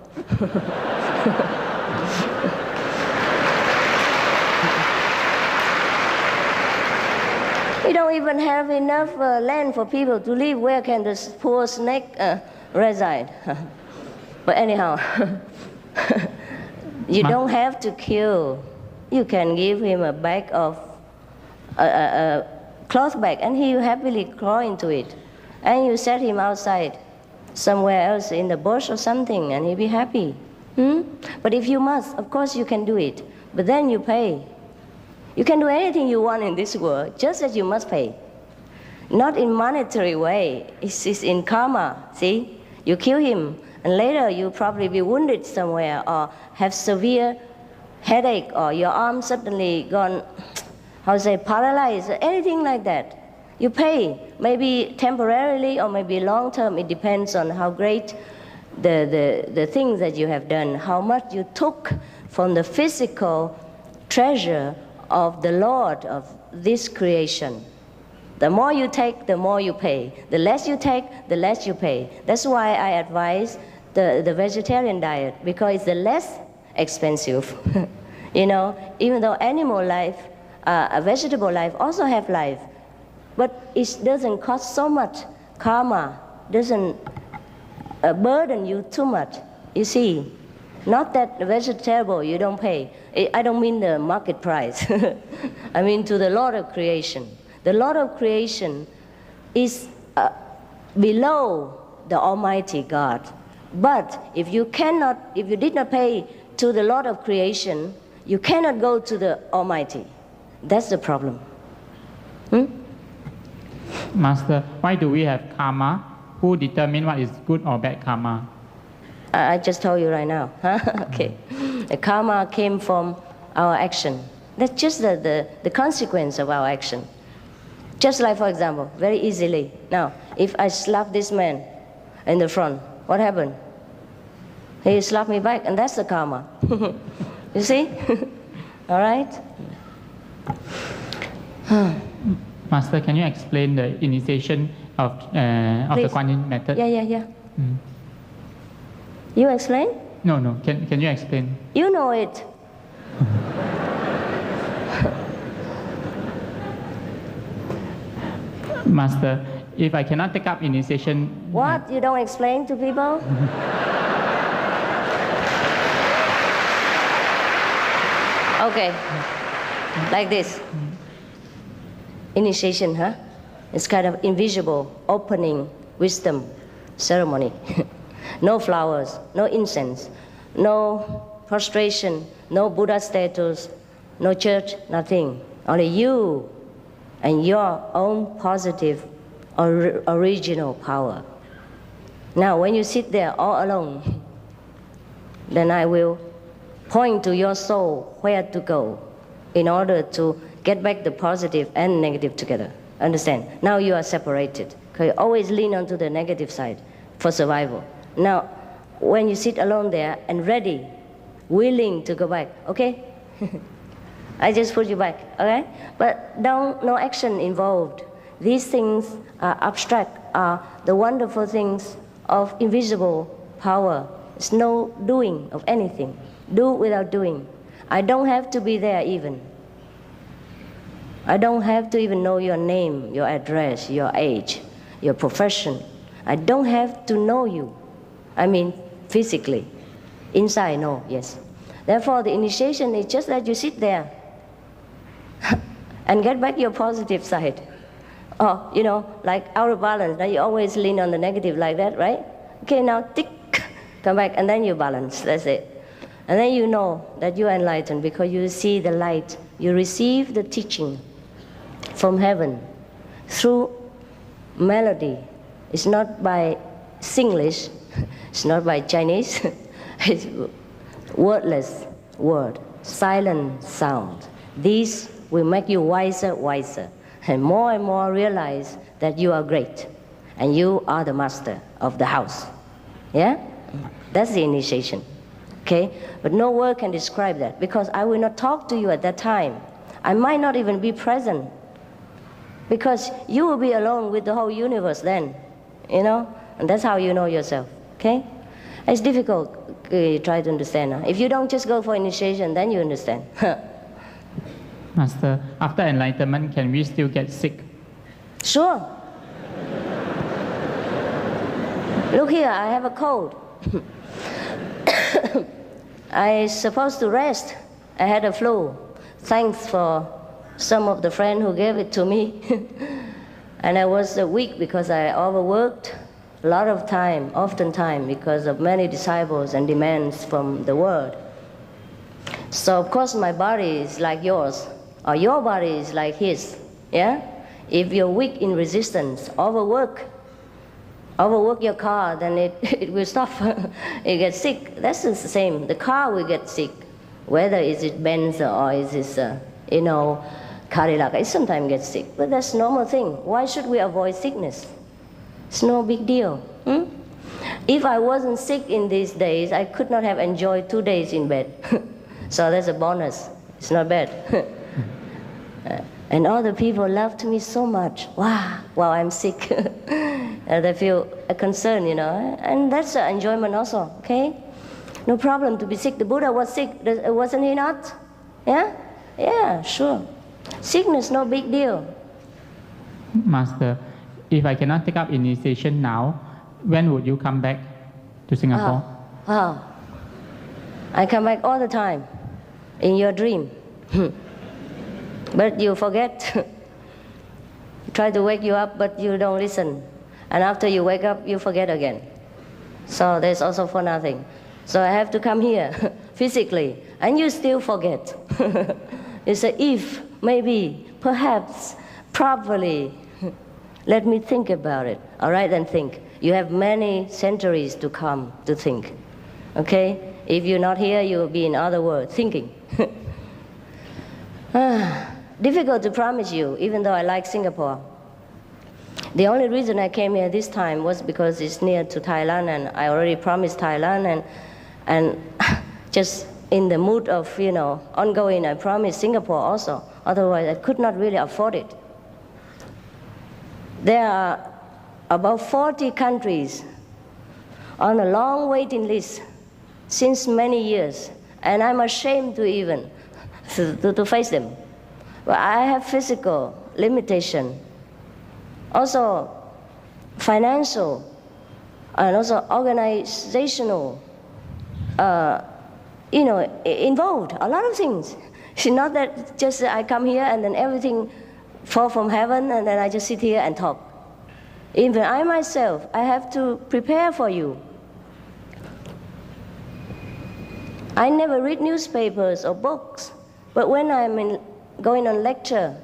We don't even have enough land for people to live. Where can the poor snake reside? But anyhow, you don't have to kill. You can give him a bag of a cloth bag, and he will happily crawl into it. And you set him outside, somewhere else in the bush or something, and he'll be happy. But if you must, of course you can do it. But then you pay. You can do anything you want in this world, just as you must pay. Not in monetary way. It's in karma, see? You kill him, and later you'll probably be wounded somewhere or have severe headache or your arm suddenly gone, paralyzed, or anything like that. You pay, maybe temporarily or maybe long term. It depends on how great the things that you have done, how much you took from the physical treasure of the Lord of this creation. The more you take, the more you pay. The less you take, the less you pay. That's why I advise the vegetarian diet, because it's the less expensive. You know, even though animal life, a vegetable life also have life, but it doesn't cost so much. Karma doesn't burden you too much, you see. Not that vegetable you don't pay. I don't mean the market price. I mean to the Lord of creation. The Lord of creation is below the Almighty God. But if you did not pay to the Lord of creation, you cannot go to the Almighty. That's the problem. Master, why do we have karma? Who determine what is good or bad karma? I just told you right now. Okay. The karma came from our action. That's just the consequence of our action. Just like, for example, very easily. Now, if I slap this man in the front, what happened? He slapped me back, and that's the karma. You see? All right? Master, can you explain the initiation of the Kuan Yin method? Yeah. You explain? No. Can you explain? You know it. Master, if I cannot take up initiation... What? You don't explain to people? Okay. Like this. Initiation, huh? It's kind of invisible opening wisdom ceremony. No flowers, no incense, no prostration, no Buddha statues, no church, nothing. Only you and your own positive original power. Now, when you sit there all alone, then I will point to your soul where to go in order to get back the positive and negative together. Understand? Now you are separated. You always lean onto the negative side for survival. Now, when you sit alone there and ready, willing to go back, okay? I just put you back, okay? But no action involved. These things are abstract, are the wonderful things of invisible power. It's no doing of anything. Do without doing. I don't have to be there even. I don't have to even know your name, your address, your age, your profession. I don't have to know you. I mean, physically. Inside, no, yes. Therefore, the initiation is just that you sit there and get back your positive side. Oh, you know, like out of balance. Now you always lean on the negative like that, right? Okay, now tick, come back, and then you balance. That's it. And then you know that you are enlightened because you see the light. You receive the teaching from heaven through melody. It's not by Singlish. It's not by Chinese. It's wordless word, silent sound. These will make you wiser, and more realize that you are great and you are the master of the house. Yeah? That's the initiation. okay? But no word can describe that, because I will not talk to you at that time. I might not even be present, because you will be alone with the whole universe then, you know? And that's how you know yourself, okay? It's difficult, try to understand. If you don't just go for initiation, then you understand. Master, after enlightenment, can we still get sick? Sure. Look here, I have a cold. I'm supposed to rest. I had a flu. Thanks for some of the friends who gave it to me. And I was weak because I overworked a lot of time, often time, because of many disciples and demands from the world. So of course my body is like yours, or your body is like his, yeah? If you're weak in resistance, overwork your car, then it will stop. It gets sick. That's the same. The car will get sick, whether is it Benz or is it, you know, Cadillac. It sometimes gets sick, but that's a normal thing. Why should we avoid sickness? It's no big deal. If I wasn't sick in these days, I could not have enjoyed 2 days in bed. So that's a bonus. It's not bad. And all the people loved me so much. Wow, while I'm sick. They feel a concern, you know. And that's an enjoyment also, okay? No problem to be sick. The Buddha was sick, wasn't he not? Yeah? Yeah, sure. Sickness, no big deal. Master, if I cannot take up initiation now, when would you come back to Singapore? I come back all the time, in your dream. But you forget. Try to wake you up, but you don't listen. And after you wake up, you forget again. So there's also for nothing. So I have to come here physically, and you still forget. You say, if, maybe, perhaps, probably. Let me think about it. All right, then think. You have many centuries to come to think. Okay? If you're not here, you will be in other world, thinking. Difficult to promise you, even though I like Singapore. The only reason I came here this time was because it's near to Thailand, and I already promised Thailand, and just in the mood of, you know, ongoing, I promised Singapore also. Otherwise, I could not really afford it. There are about 40 countries on a long waiting list since many years, and I'm ashamed to even to face them. But I have physical limitation, also financial, and also organizational, you know, involved, a lot of things. It's not that just I come here and then everything fall from heaven and then I just sit here and talk. Even I myself, I have to prepare for you. I never read newspapers or books, but when I'm going on lecture,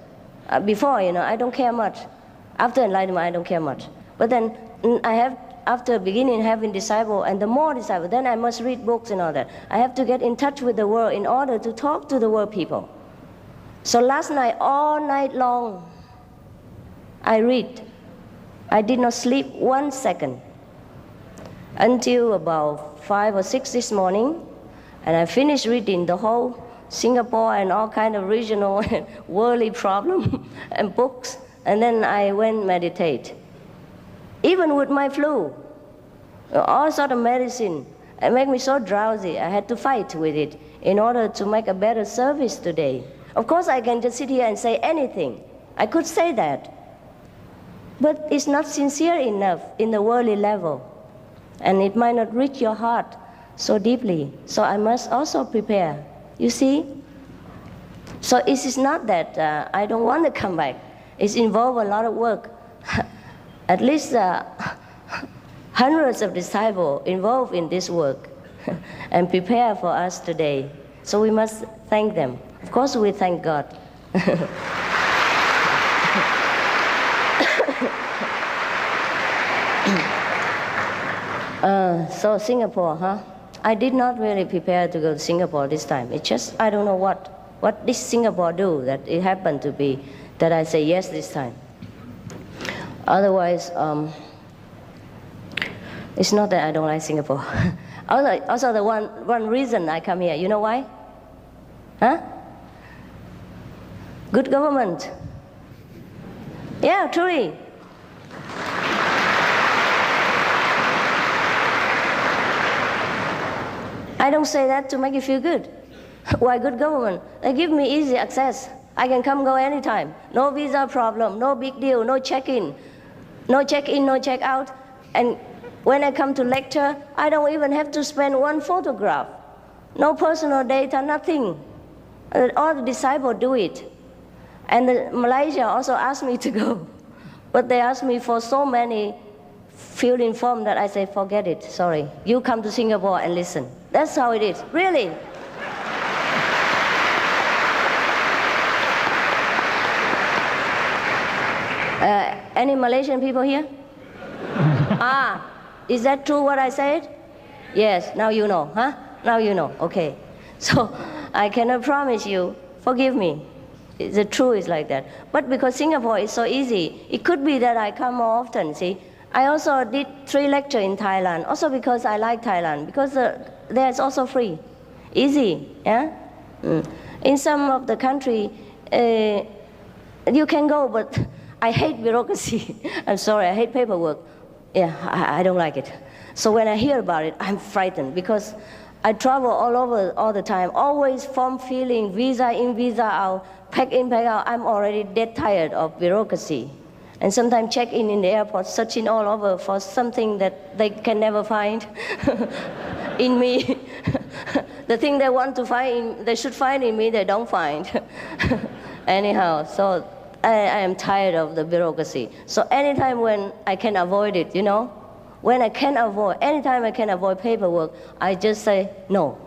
before, you know, I don't care much. After enlightenment, I don't care much. But then I have, after beginning having disciple, and the more disciple, then I must read books and all that. I have to get in touch with the world in order to talk to the world people. So last night, all night long, I read. I did not sleep 1 second until about 5 or 6 this morning, and I finished reading the whole Singapore and all kind of regional and worldly problem and books, and then I went meditate. Even with my flu, all sort of medicine, it made me so drowsy. I had to fight with it in order to make a better service today. Of course, I can just sit here and say anything. I could say that. But it's not sincere enough in the worldly level. And it might not reach your heart so deeply. So I must also prepare. You see? So it is not that I don't want to come back. It's involved a lot of work. At least hundreds of disciples involved in this work and prepare for us today. So we must thank them. Of course, we thank God. So Singapore, huh? I did not really prepare to go to Singapore this time. It's just, I don't know what this Singapore do that it happened to be that I say yes this time. Otherwise, it's not that I don't like Singapore. Also the one reason I come here, you know why? Huh? Good government. Yeah, truly. I don't say that to make you feel good. Why good government? They give me easy access. I can come go anytime. No visa problem, no big deal, no check-in, no check-out. And when I come to lecture, I don't even have to spend one photograph. No personal data, nothing. All the disciples do it. And Malaysia also asked me to go. But they asked me for so many fill-in form that I say, forget it, sorry. You come to Singapore and listen. That's how it is, really. Any Malaysian people here? Is that true what I said? Yes, now you know, huh? Now you know, okay. So I cannot promise you, forgive me. The truth is like that. But because Singapore is so easy, it could be that I come more often, see? I also did 3 lectures in Thailand, also because I like Thailand, because there it's also free, easy, yeah? In some of the country, you can go, but I hate bureaucracy. I'm sorry, I hate paperwork. Yeah, I don't like it. So when I hear about it, I'm frightened because I travel all over all the time, always form filling, visa in, visa out, pack in, pack out. I'm already dead tired of bureaucracy. And sometimes check in the airport, searching all over for something that they can never find in me. The thing they want to find, they should find in me, they don't find. Anyhow, so I am tired of the bureaucracy. So anytime when I can avoid it, you know, when I can avoid, anytime I can avoid paperwork, I just say no.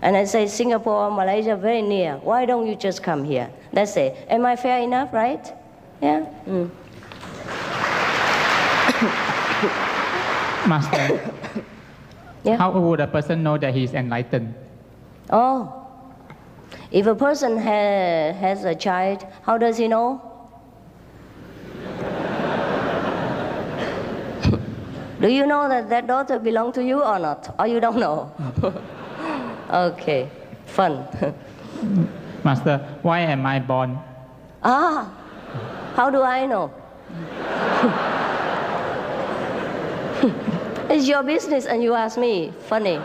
And I say, Singapore, Malaysia, very near. Why don't you just come here? That's it. Am I fair enough, right? Yeah? Master, Yeah? how would a person know that he is enlightened? Oh. If a person has a child, how does he know? Do you know that that daughter belongs to you or not? Or you don't know? Okay, fun. Master, why am I born? How do I know? It's your business and you ask me. Funny.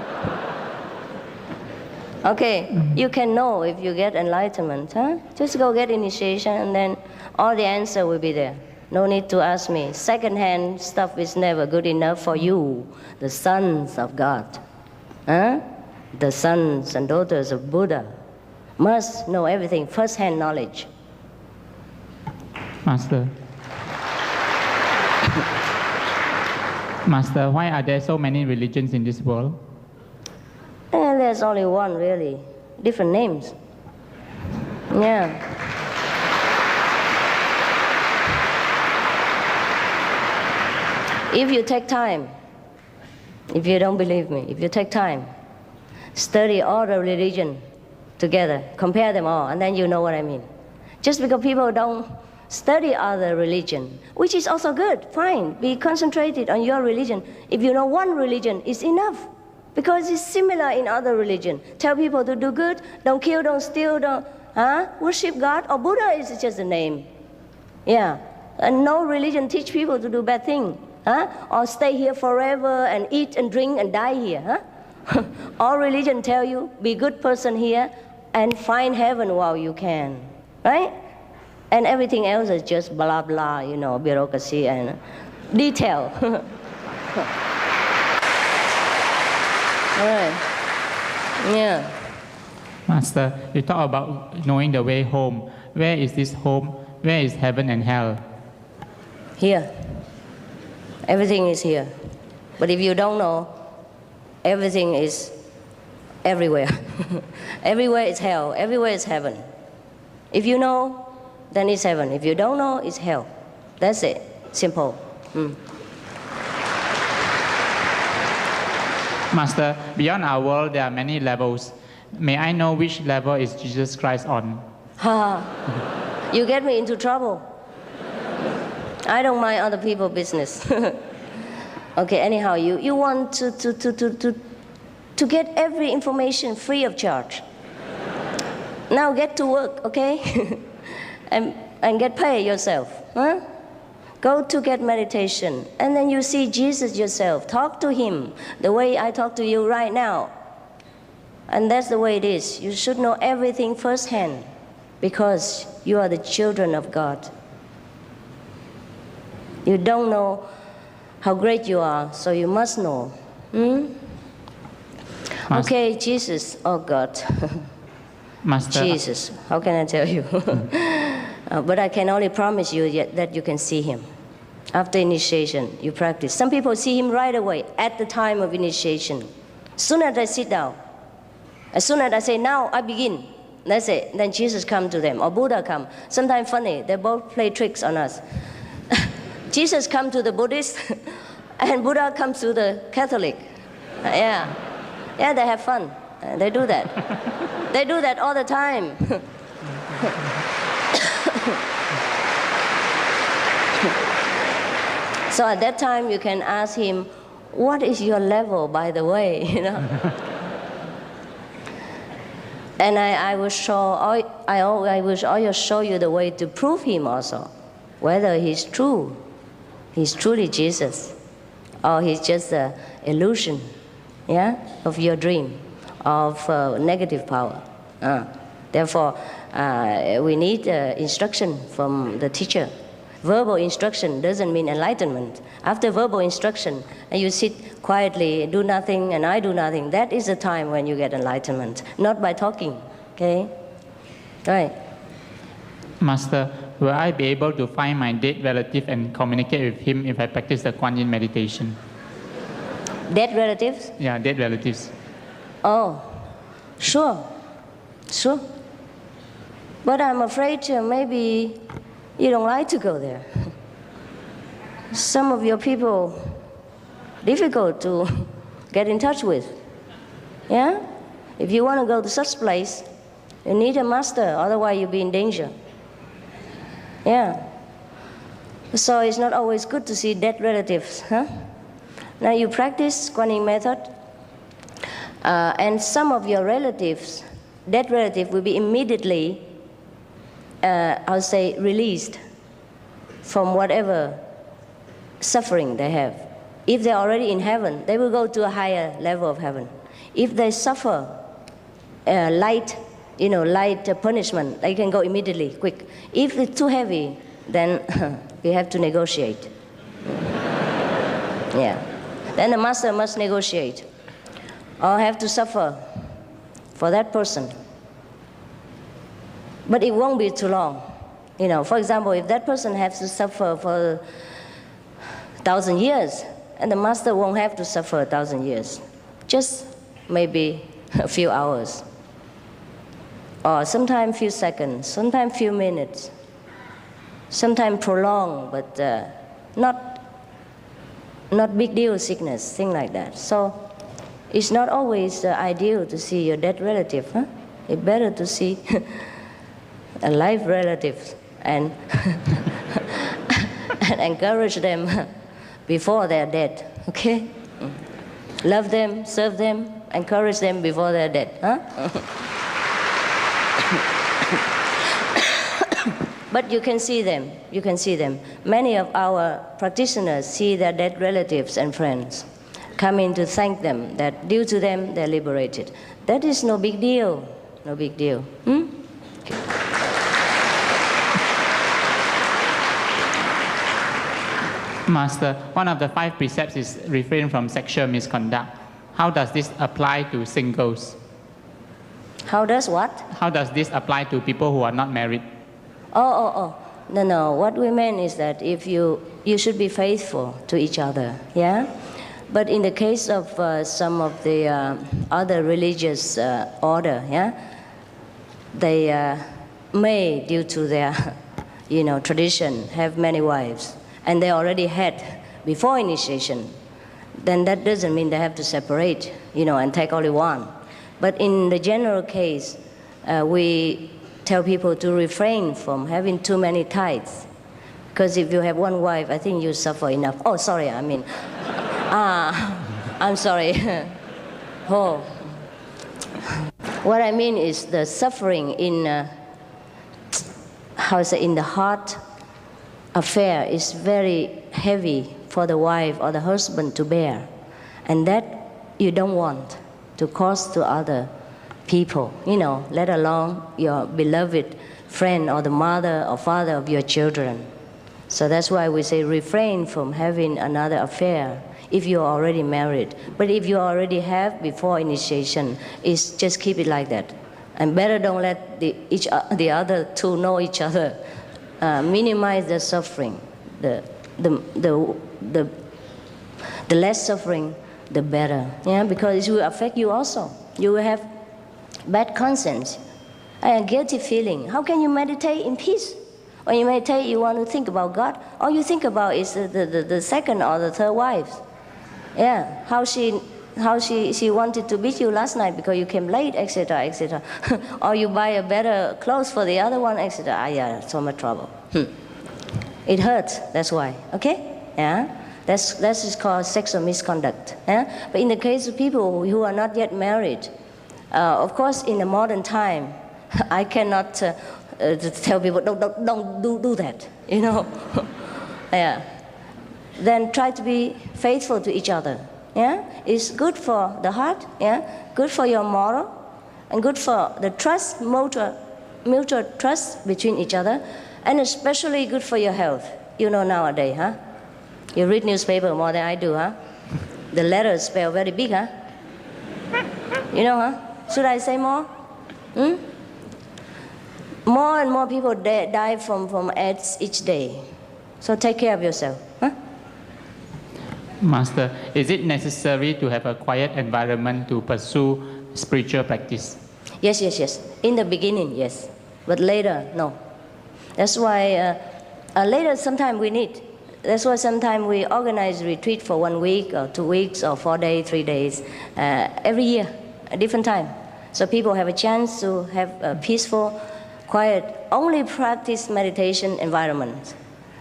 Okay, you can know if you get enlightenment, huh? Just go get initiation and then all the answer will be there. No need to ask me. Second-hand stuff is never good enough for you, the sons of God. Huh? The sons and daughters of Buddha must know everything, first-hand knowledge. Master. Master, why are there so many religions in this world? There's only one, really. Different names. Yeah. If you take time, if you don't believe me, if you take time, study all the religion together, compare them all, and then you know what I mean. Just because people don't study other religion, which is also good, fine. Be concentrated on your religion. If you know one religion, it's enough. Because it's similar in other religion. Tell people to do good, don't kill, don't steal, don't worship God, or Buddha is just a name. Yeah, and no religion teach people to do bad thing, or stay here forever and eat and drink and die here. All religion tell you, be good person here and find heaven while you can, right? And everything else is just blah, blah, you know, bureaucracy and detail. All right. Yeah. Master, you talk about knowing the way home. Where is this home? Where is heaven and hell? Here. Everything is here. But if you don't know, everything is everywhere. Everywhere is hell. Everywhere is heaven. If you know, then it's heaven. If you don't know, it's hell. That's it. Simple. Master, beyond our world, there are many levels. May I know which level is Jesus Christ on? You get me into trouble. I don't mind other people's business. Okay, anyhow, you want to to get every information free of charge. Now get to work, okay? and get paid yourself. Huh? Go to get meditation, and then you see Jesus yourself. Talk to him the way I talk to you right now. And that's the way it is. You should know everything firsthand because you are the children of God. You don't know how great you are, so you must know. Okay, Jesus. Oh, God. Master. Jesus. How can I tell you? But I can only promise you that you can see him. After initiation, you practice. Some people see him right away at the time of initiation. As soon as I sit down, as soon as I say, now I begin, that's it. Then Jesus comes to them, or Buddha comes. Sometimes funny, they both play tricks on us. Jesus comes to the Buddhist, and Buddha comes to the Catholic. Yeah, they have fun. They do that. They do that all the time. So at that time, you can ask him, what is your level, by the way? You know? And I will always show you the way to prove him also, whether he's true, he's truly Jesus, or he's just an illusion, of your dream, of negative power. Therefore, we need instruction from the teacher. Verbal instruction doesn't mean enlightenment. After verbal instruction, and you sit quietly, do nothing, and I do nothing, that is the time when you get enlightenment, not by talking, okay? Right. Master, will I be able to find my dead relative and communicate with him if I practice the Kuan Yin meditation? Dead relatives? Yeah, dead relatives. Oh, sure. But I'm afraid maybe you don't like to go there. Some of your people, difficult to get in touch with. Yeah? If you want to go to such place, you need a master, otherwise you'll be in danger. Yeah. So it's not always good to see dead relatives, huh? Now you practice Kuan Yin method, and some of your relatives, dead relative, will be immediately released from whatever suffering they have. If they're already in heaven, they will go to a higher level of heaven. If they suffer light punishment, they can go immediately, quick. If it's too heavy, then we have to negotiate. Yeah. Then the master must negotiate, or have to suffer for that person. But it won't be too long. For example, if that person has to suffer for 1,000 years, and the master won't have to suffer 1,000 years, just maybe a few hours, or sometimes few seconds, sometimes few minutes, sometimes prolonged, but not big deal sickness, thing like that. So it's not always ideal to see your dead relative. Huh? It's better to see alive relatives and and encourage them before they're dead. Okay? Love them, serve them, encourage them before they're dead. Huh? But you can see them. You can see them. Many of our practitioners see their dead relatives and friends come in to thank them, that due to them they're liberated. That is no big deal. No big deal. Master, one of the 5 precepts is refrain from sexual misconduct. How does this apply to singles? How does what? How does this apply to people who are not married? No. What we meant is that if you should be faithful to each other, yeah? But in the case of some of the other religious order, yeah? They may, due to their, tradition, have many wives. And they already had before initiation, then that doesn't mean they have to separate, and take only one. But in the general case, we tell people to refrain from having too many tithes. Because if you have one wife, I think you suffer enough. Oh, sorry, I'm sorry. Oh. What I mean is the suffering in, in the heart affair is very heavy for the wife or the husband to bear. And that you don't want to cause to other people, let alone your beloved friend or the mother or father of your children. So that's why we say refrain from having another affair if you're already married. But if you already have before initiation, is just keep it like that. And better don't let the other two know each other. Minimize the suffering. The less suffering, the better. Yeah, because it will affect you also. You will have bad conscience and guilty feeling. How can you meditate in peace? When you meditate, you want to think about God. All you think about is the second or the third wife. Yeah, how she wanted to beat you last night because you came late, etc., etc. Or you buy a better clothes for the other one, etc. Yeah, so much trouble. It hurts. That's why. Okay? Yeah. That is called sexual misconduct. Yeah? But in the case of people who are not yet married, of course, in the modern time, I cannot tell people don't do that. Yeah. Then try to be faithful to each other. Yeah, it's good for the heart. Yeah, good for your moral, and good for the trust, mutual trust between each other, and especially good for your health. Nowadays, huh? You read newspaper more than I do, huh? The letters spell very big, huh? Huh? Should I say more? More and more people die from AIDS each day. So take care of yourself, huh? Master, is it necessary to have a quiet environment to pursue spiritual practice? Yes. In the beginning, yes. But later, no. That's why later sometimes we need. That's why sometimes we organize retreat for 1 week or 2 weeks or 4 days, 3 days, every year, a different time. So people have a chance to have a peaceful, quiet, only practice meditation environment.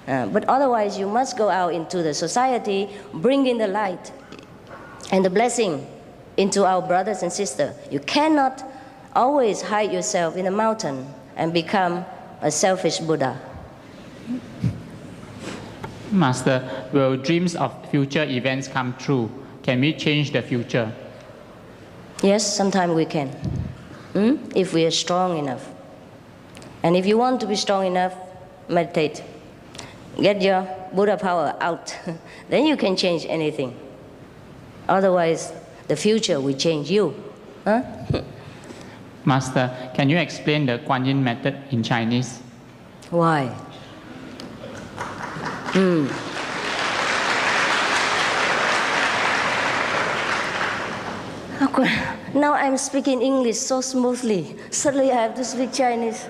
But otherwise, you must go out into the society, bring in the light and the blessing into our brothers and sisters. You cannot always hide yourself in a mountain and become a selfish Buddha. Master, will dreams of future events come true? Can we change the future? Yes, sometimes we can, if we are strong enough. And if you want to be strong enough, meditate. Get your Buddha power out. Then you can change anything. Otherwise, the future will change you. Huh? Master, can you explain the Kuan Yin method in Chinese? Why? Now I'm speaking English so smoothly. Suddenly I have to speak Chinese.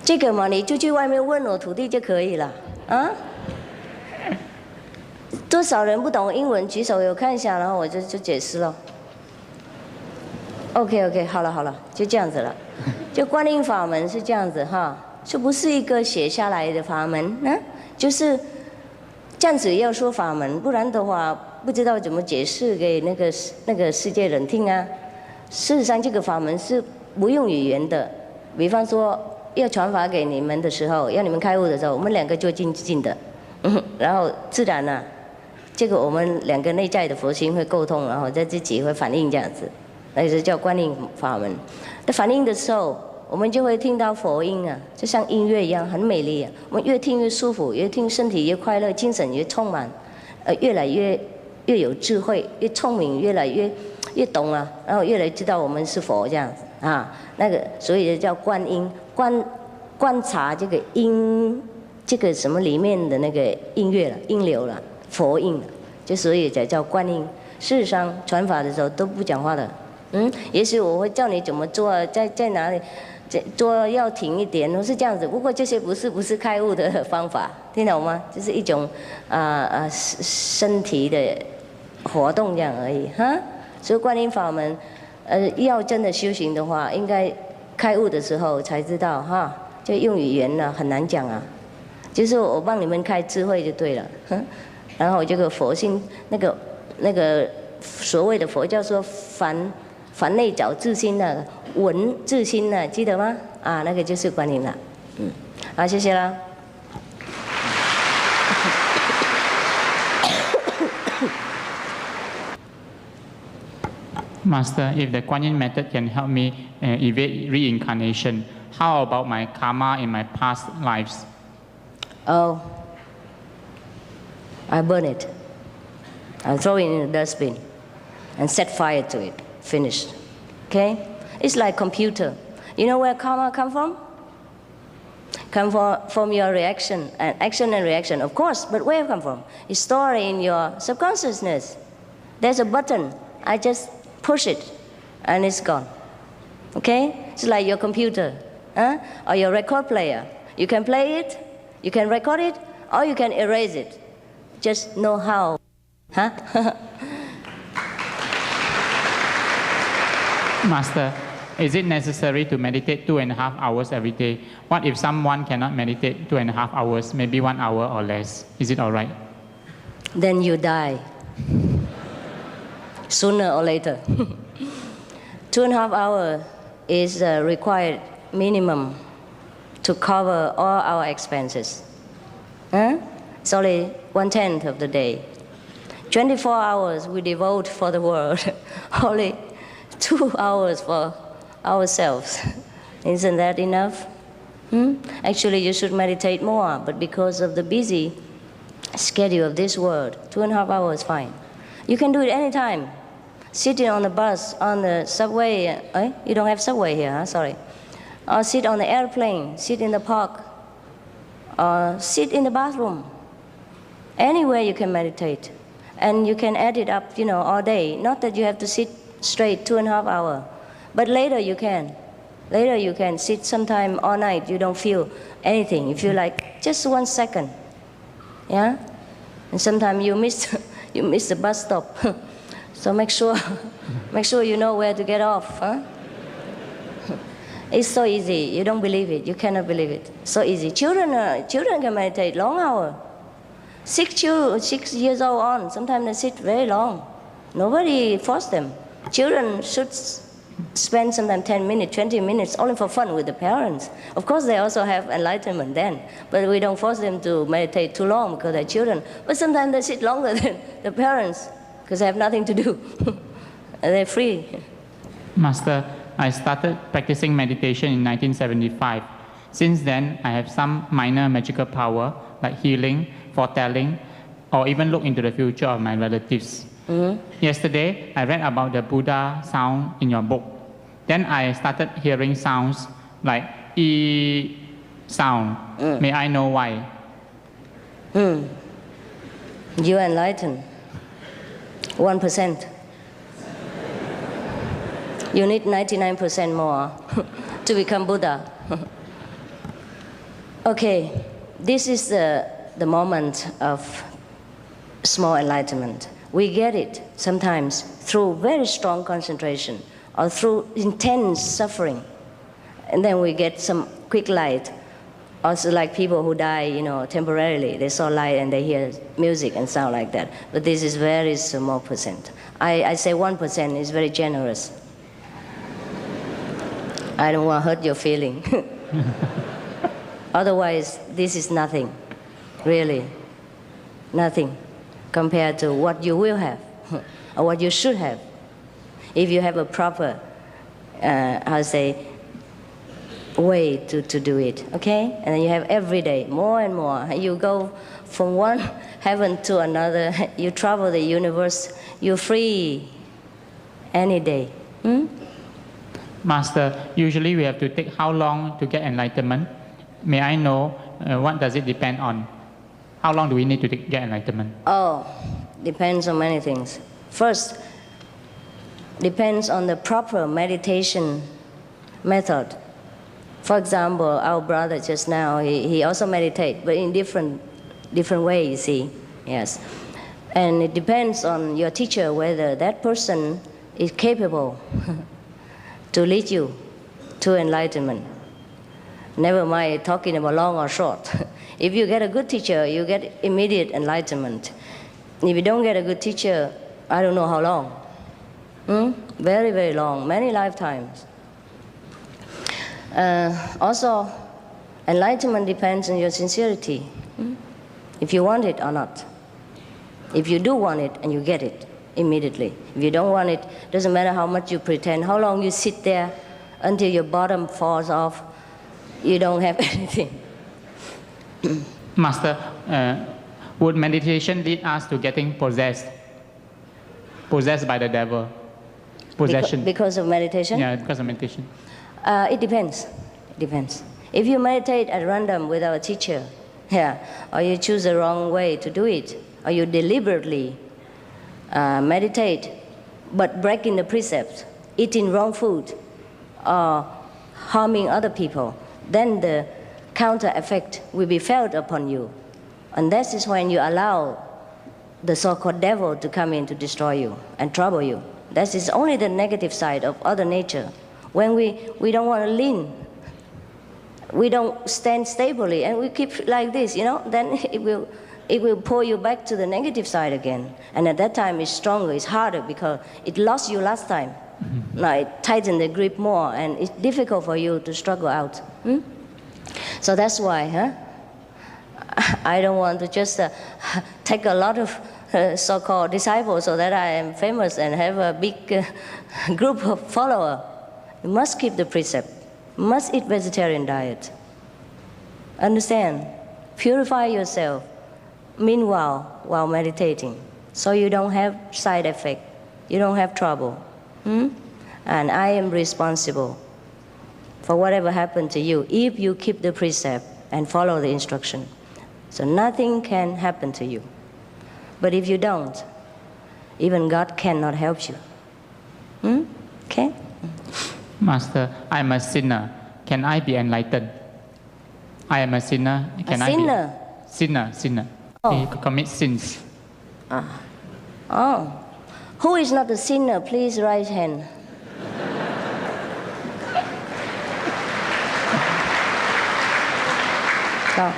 这个嘛，你就去外面问我徒弟就可以了啊。多少人不懂英文举手，有看一下，然后我就解释了。OK， 好了，就这样子了。就观音法门是这样子哈，这不是一个写下来的法门，就是这样子要说法门，不然的话不知道怎么解释给那个世界人听啊。事实上，这个法门是不用语言的，比方说。要传法给你们的时候，要你们开悟的时候，我们两个就静的，然后自然呢，这个我们两个内在的佛心会沟通，然后在自己会反应这样子，那就是叫观音法门。在反应的时候，我们就会听到佛音啊，就像音乐一样，很美丽啊。我们越听越舒服，越听身体越快乐，精神越充满，越来越有智慧，越聪明，越来越懂啊，然后越来越知道我们是佛这样子啊。那个所以叫观音。观察这个音，这个什么里面的那个音乐了、音流了、佛音了，就所以才叫观音。事实上传法的时候都不讲话的，也许我会叫你怎么做，在哪里做要停一点，都是这样子。不过这些不是开悟的方法，听懂吗？就是一种身体的活动这样而已哈。所以观音法门，要真的修行的话，应该。开悟的时候才知道哈，就用语言呢很难讲啊，就是我帮你们开智慧就对了，然后这个佛性那个那个所谓的佛教说烦内找自心的闻自心的，记得吗？啊，那个就是观音了。好，谢谢啦。Master, if the Guanyin method can help me evade reincarnation, how about my karma in my past lives? Oh, I burn it. I throw it in the dustbin and set fire to it. Finished. Okay? It's like computer. You know where karma come from? Come from your reaction and action and reaction, of course. But where it come from? It's stored in your subconsciousness. There's a button. I just push it, and it's gone. Okay? It's like your computer, or your record player. You can play it, you can record it, or you can erase it. Just know how. Huh? Master, is it necessary to meditate 2.5 hours every day? What if someone cannot meditate 2.5 hours, maybe 1 hour or less? Is it all right? Then you die. Sooner or later. 2.5 hours is the required minimum to cover all our expenses. It's only 1/10 of the day. 24 hours we devote for the world. Only 2 hours for ourselves. Isn't that enough? Actually, you should meditate more, but because of the busy schedule of this world, 2.5 hours is fine. You can do it anytime. Sitting on the bus, on the subway. You don't have subway here, huh? Sorry. Or sit on the airplane, sit in the park, or sit in the bathroom. Anywhere you can meditate. And you can add it up, all day. Not that you have to sit straight 2.5 hours. But later you can. Later you can sit sometime all night. You don't feel anything. You feel like just 1 second. Yeah? And sometimes you miss the bus stop. So make sure you know where to get off. Huh? It's so easy. You don't believe it. You cannot believe it. So easy. Children can meditate long hour. 6 years old on, sometimes they sit very long. Nobody forced them. Children should spend sometimes 10 minutes, 20 minutes, only for fun with the parents. Of course, they also have enlightenment then, but we don't force them to meditate too long because they're children. But sometimes they sit longer than the parents because they have nothing to do. They're free. Master, I started practicing meditation in 1975. Since then, I have some minor magical power like healing, foretelling, or even look into the future of my relatives. Yesterday, I read about the Buddha sound in your book. Then I started hearing sounds like E sound. May I know why? You enlightened. 1%. You need 99% more to become Buddha. Okay, this is the moment of small enlightenment. We get it sometimes through very strong concentration or through intense suffering. And then we get some quick light. Also like people who die, temporarily. They saw light and they hear music and sound like that. But this is very small percent. I say 1% is very generous. I don't want to hurt your feeling. Otherwise, this is nothing, really. Nothing compared to what you will have or what you should have. If you have a proper, way to do it, okay? And then you have every day, more and more. You go from one heaven to another. You travel the universe. You're free any day. Master, usually we have to take how long to get enlightenment? May I know what does it depend on? How long do we need to get enlightenment? Oh, depends on many things. First, depends on the proper meditation method. For example, our brother just now, he also meditates, but in different way, you see. Yes. And it depends on your teacher whether that person is capable to lead you to enlightenment. Never mind talking about long or short. If you get a good teacher, you get immediate enlightenment. If you don't get a good teacher, I don't know how long. Very, very long, many lifetimes. Also, enlightenment depends on your sincerity, if you want it or not. If you do want it, and you get it immediately. If you don't want it, doesn't matter how much you pretend, how long you sit there until your bottom falls off, you don't have anything. Master, would meditation lead us to getting possessed? Possessed by the devil? Possession. Because of meditation? Yeah, because of meditation. It depends. It depends. If you meditate at random without a teacher, or you choose the wrong way to do it, or you deliberately meditate but breaking the precepts, eating wrong food, or harming other people, then the counter effect will be felt upon you. And that is when you allow the so-called devil to come in to destroy you and trouble you. That is only the negative side of other nature. When we don't want to lean, we don't stand stably, and we keep like this, then it will pull you back to the negative side again. And at that time, it's stronger, it's harder, because it lost you last time. Now it tightens the grip more, and it's difficult for you to struggle out. So that's why, I don't want to just take a lot of so-called disciples so that I am famous and have a big group of followers. You must keep the precept. Must eat vegetarian diet. Understand? Purify yourself. Meanwhile, while meditating, so you don't have side effect, you don't have trouble. And I am responsible for whatever happened to you if you keep the precept and follow the instruction. So nothing can happen to you. But if you don't, even God cannot help you. Okay? Master, I am a sinner. Can I be enlightened? I am a sinner. Can a I sinner? Be? Sinner. He commits sins. Who is not a sinner? Please raise hand. No.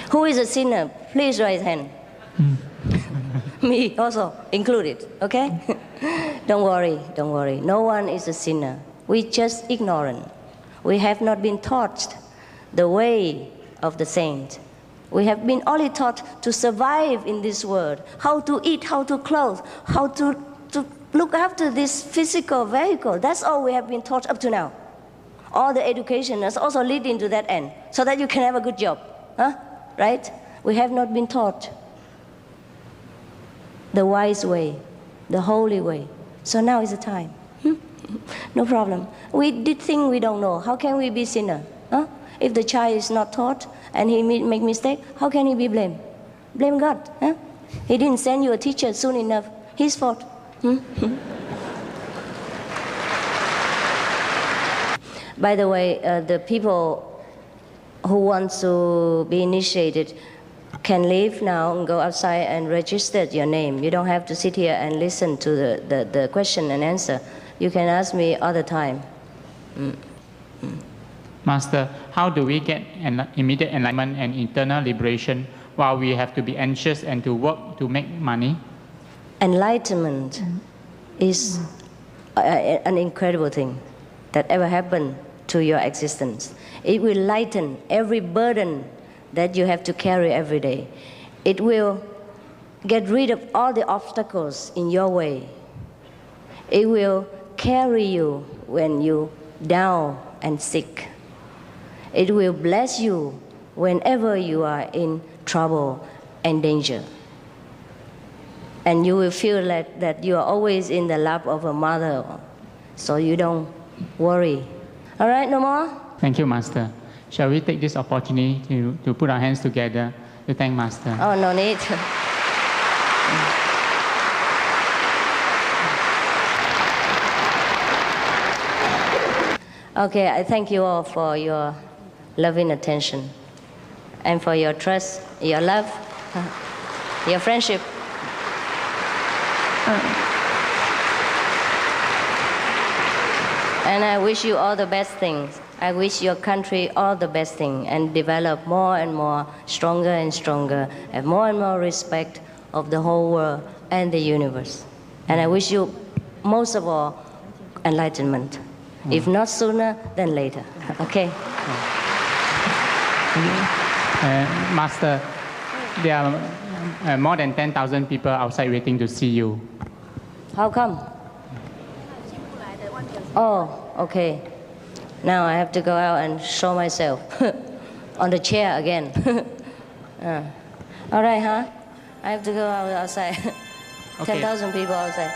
Who is a sinner? Please raise hand. Me also included, okay? Don't worry, don't worry. No one is a sinner. We just ignorant. We have not been taught the way of the saint. We have been only taught to survive in this world, how to eat, how to clothe, how to look after this physical vehicle. That's all we have been taught up to now. All the education is also leading to that end, so that you can have a good job, right? We have not been taught the wise way, the holy way. So now is the time. No problem. We did think we don't know. How can we be sinner? If the child is not taught and he make mistake, how can he be blamed? Blame God. He didn't send you a teacher soon enough. His fault. By the way, the people who want to be initiated can leave now and go outside and register your name. You don't have to sit here and listen to the question and answer. You can ask me all the time. Master, how do we get immediate enlightenment and eternal liberation while we have to be anxious and to work to make money? Enlightenment is an incredible thing that ever happened to your existence. It will lighten every burden that you have to carry every day. It will get rid of all the obstacles in your way. It will carry you when you're down and sick. It will bless you whenever you are in trouble and danger. And you will feel that you are always in the lap of a mother, so you don't worry. All right, no more? Thank you, Master. Shall we take this opportunity to put our hands together to thank Master? Oh, no need. Okay, I thank you all for your loving attention and for your trust, your love, your friendship. And I wish you all the best things. I wish your country all the best thing and develop more and more, stronger and stronger, have more and more respect of the whole world and the universe. And I wish you, most of all, enlightenment. If not sooner, then later. Okay? Master, there are more than 10,000 people outside waiting to see you. How come? Oh, okay. Now I have to go out and show myself on the chair again. All right, huh? I have to go outside. Okay. 10,000 people outside.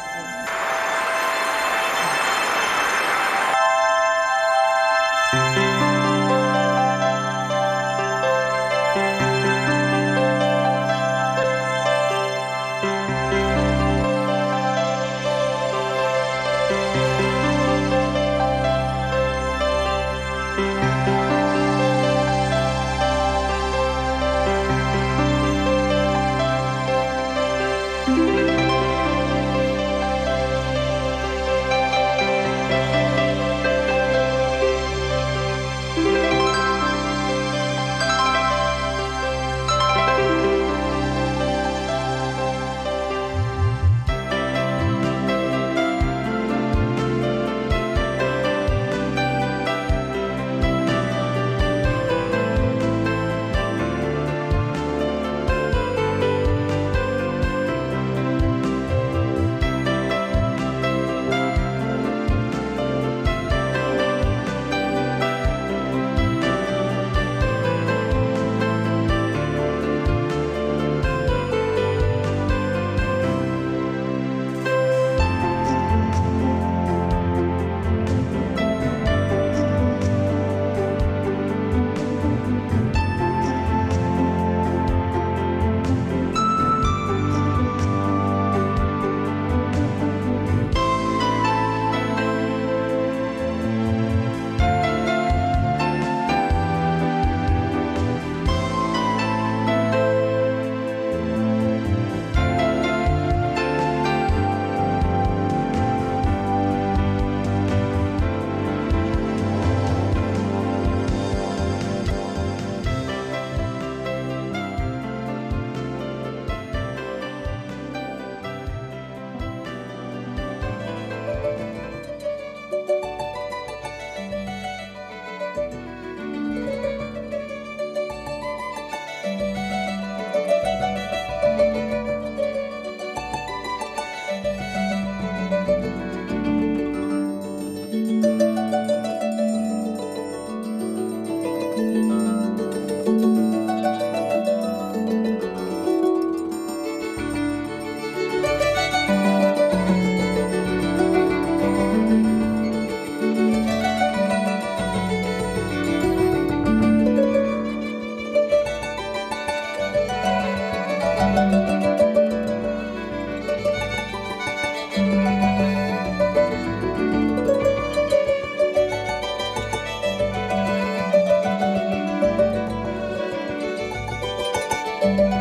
Thank you.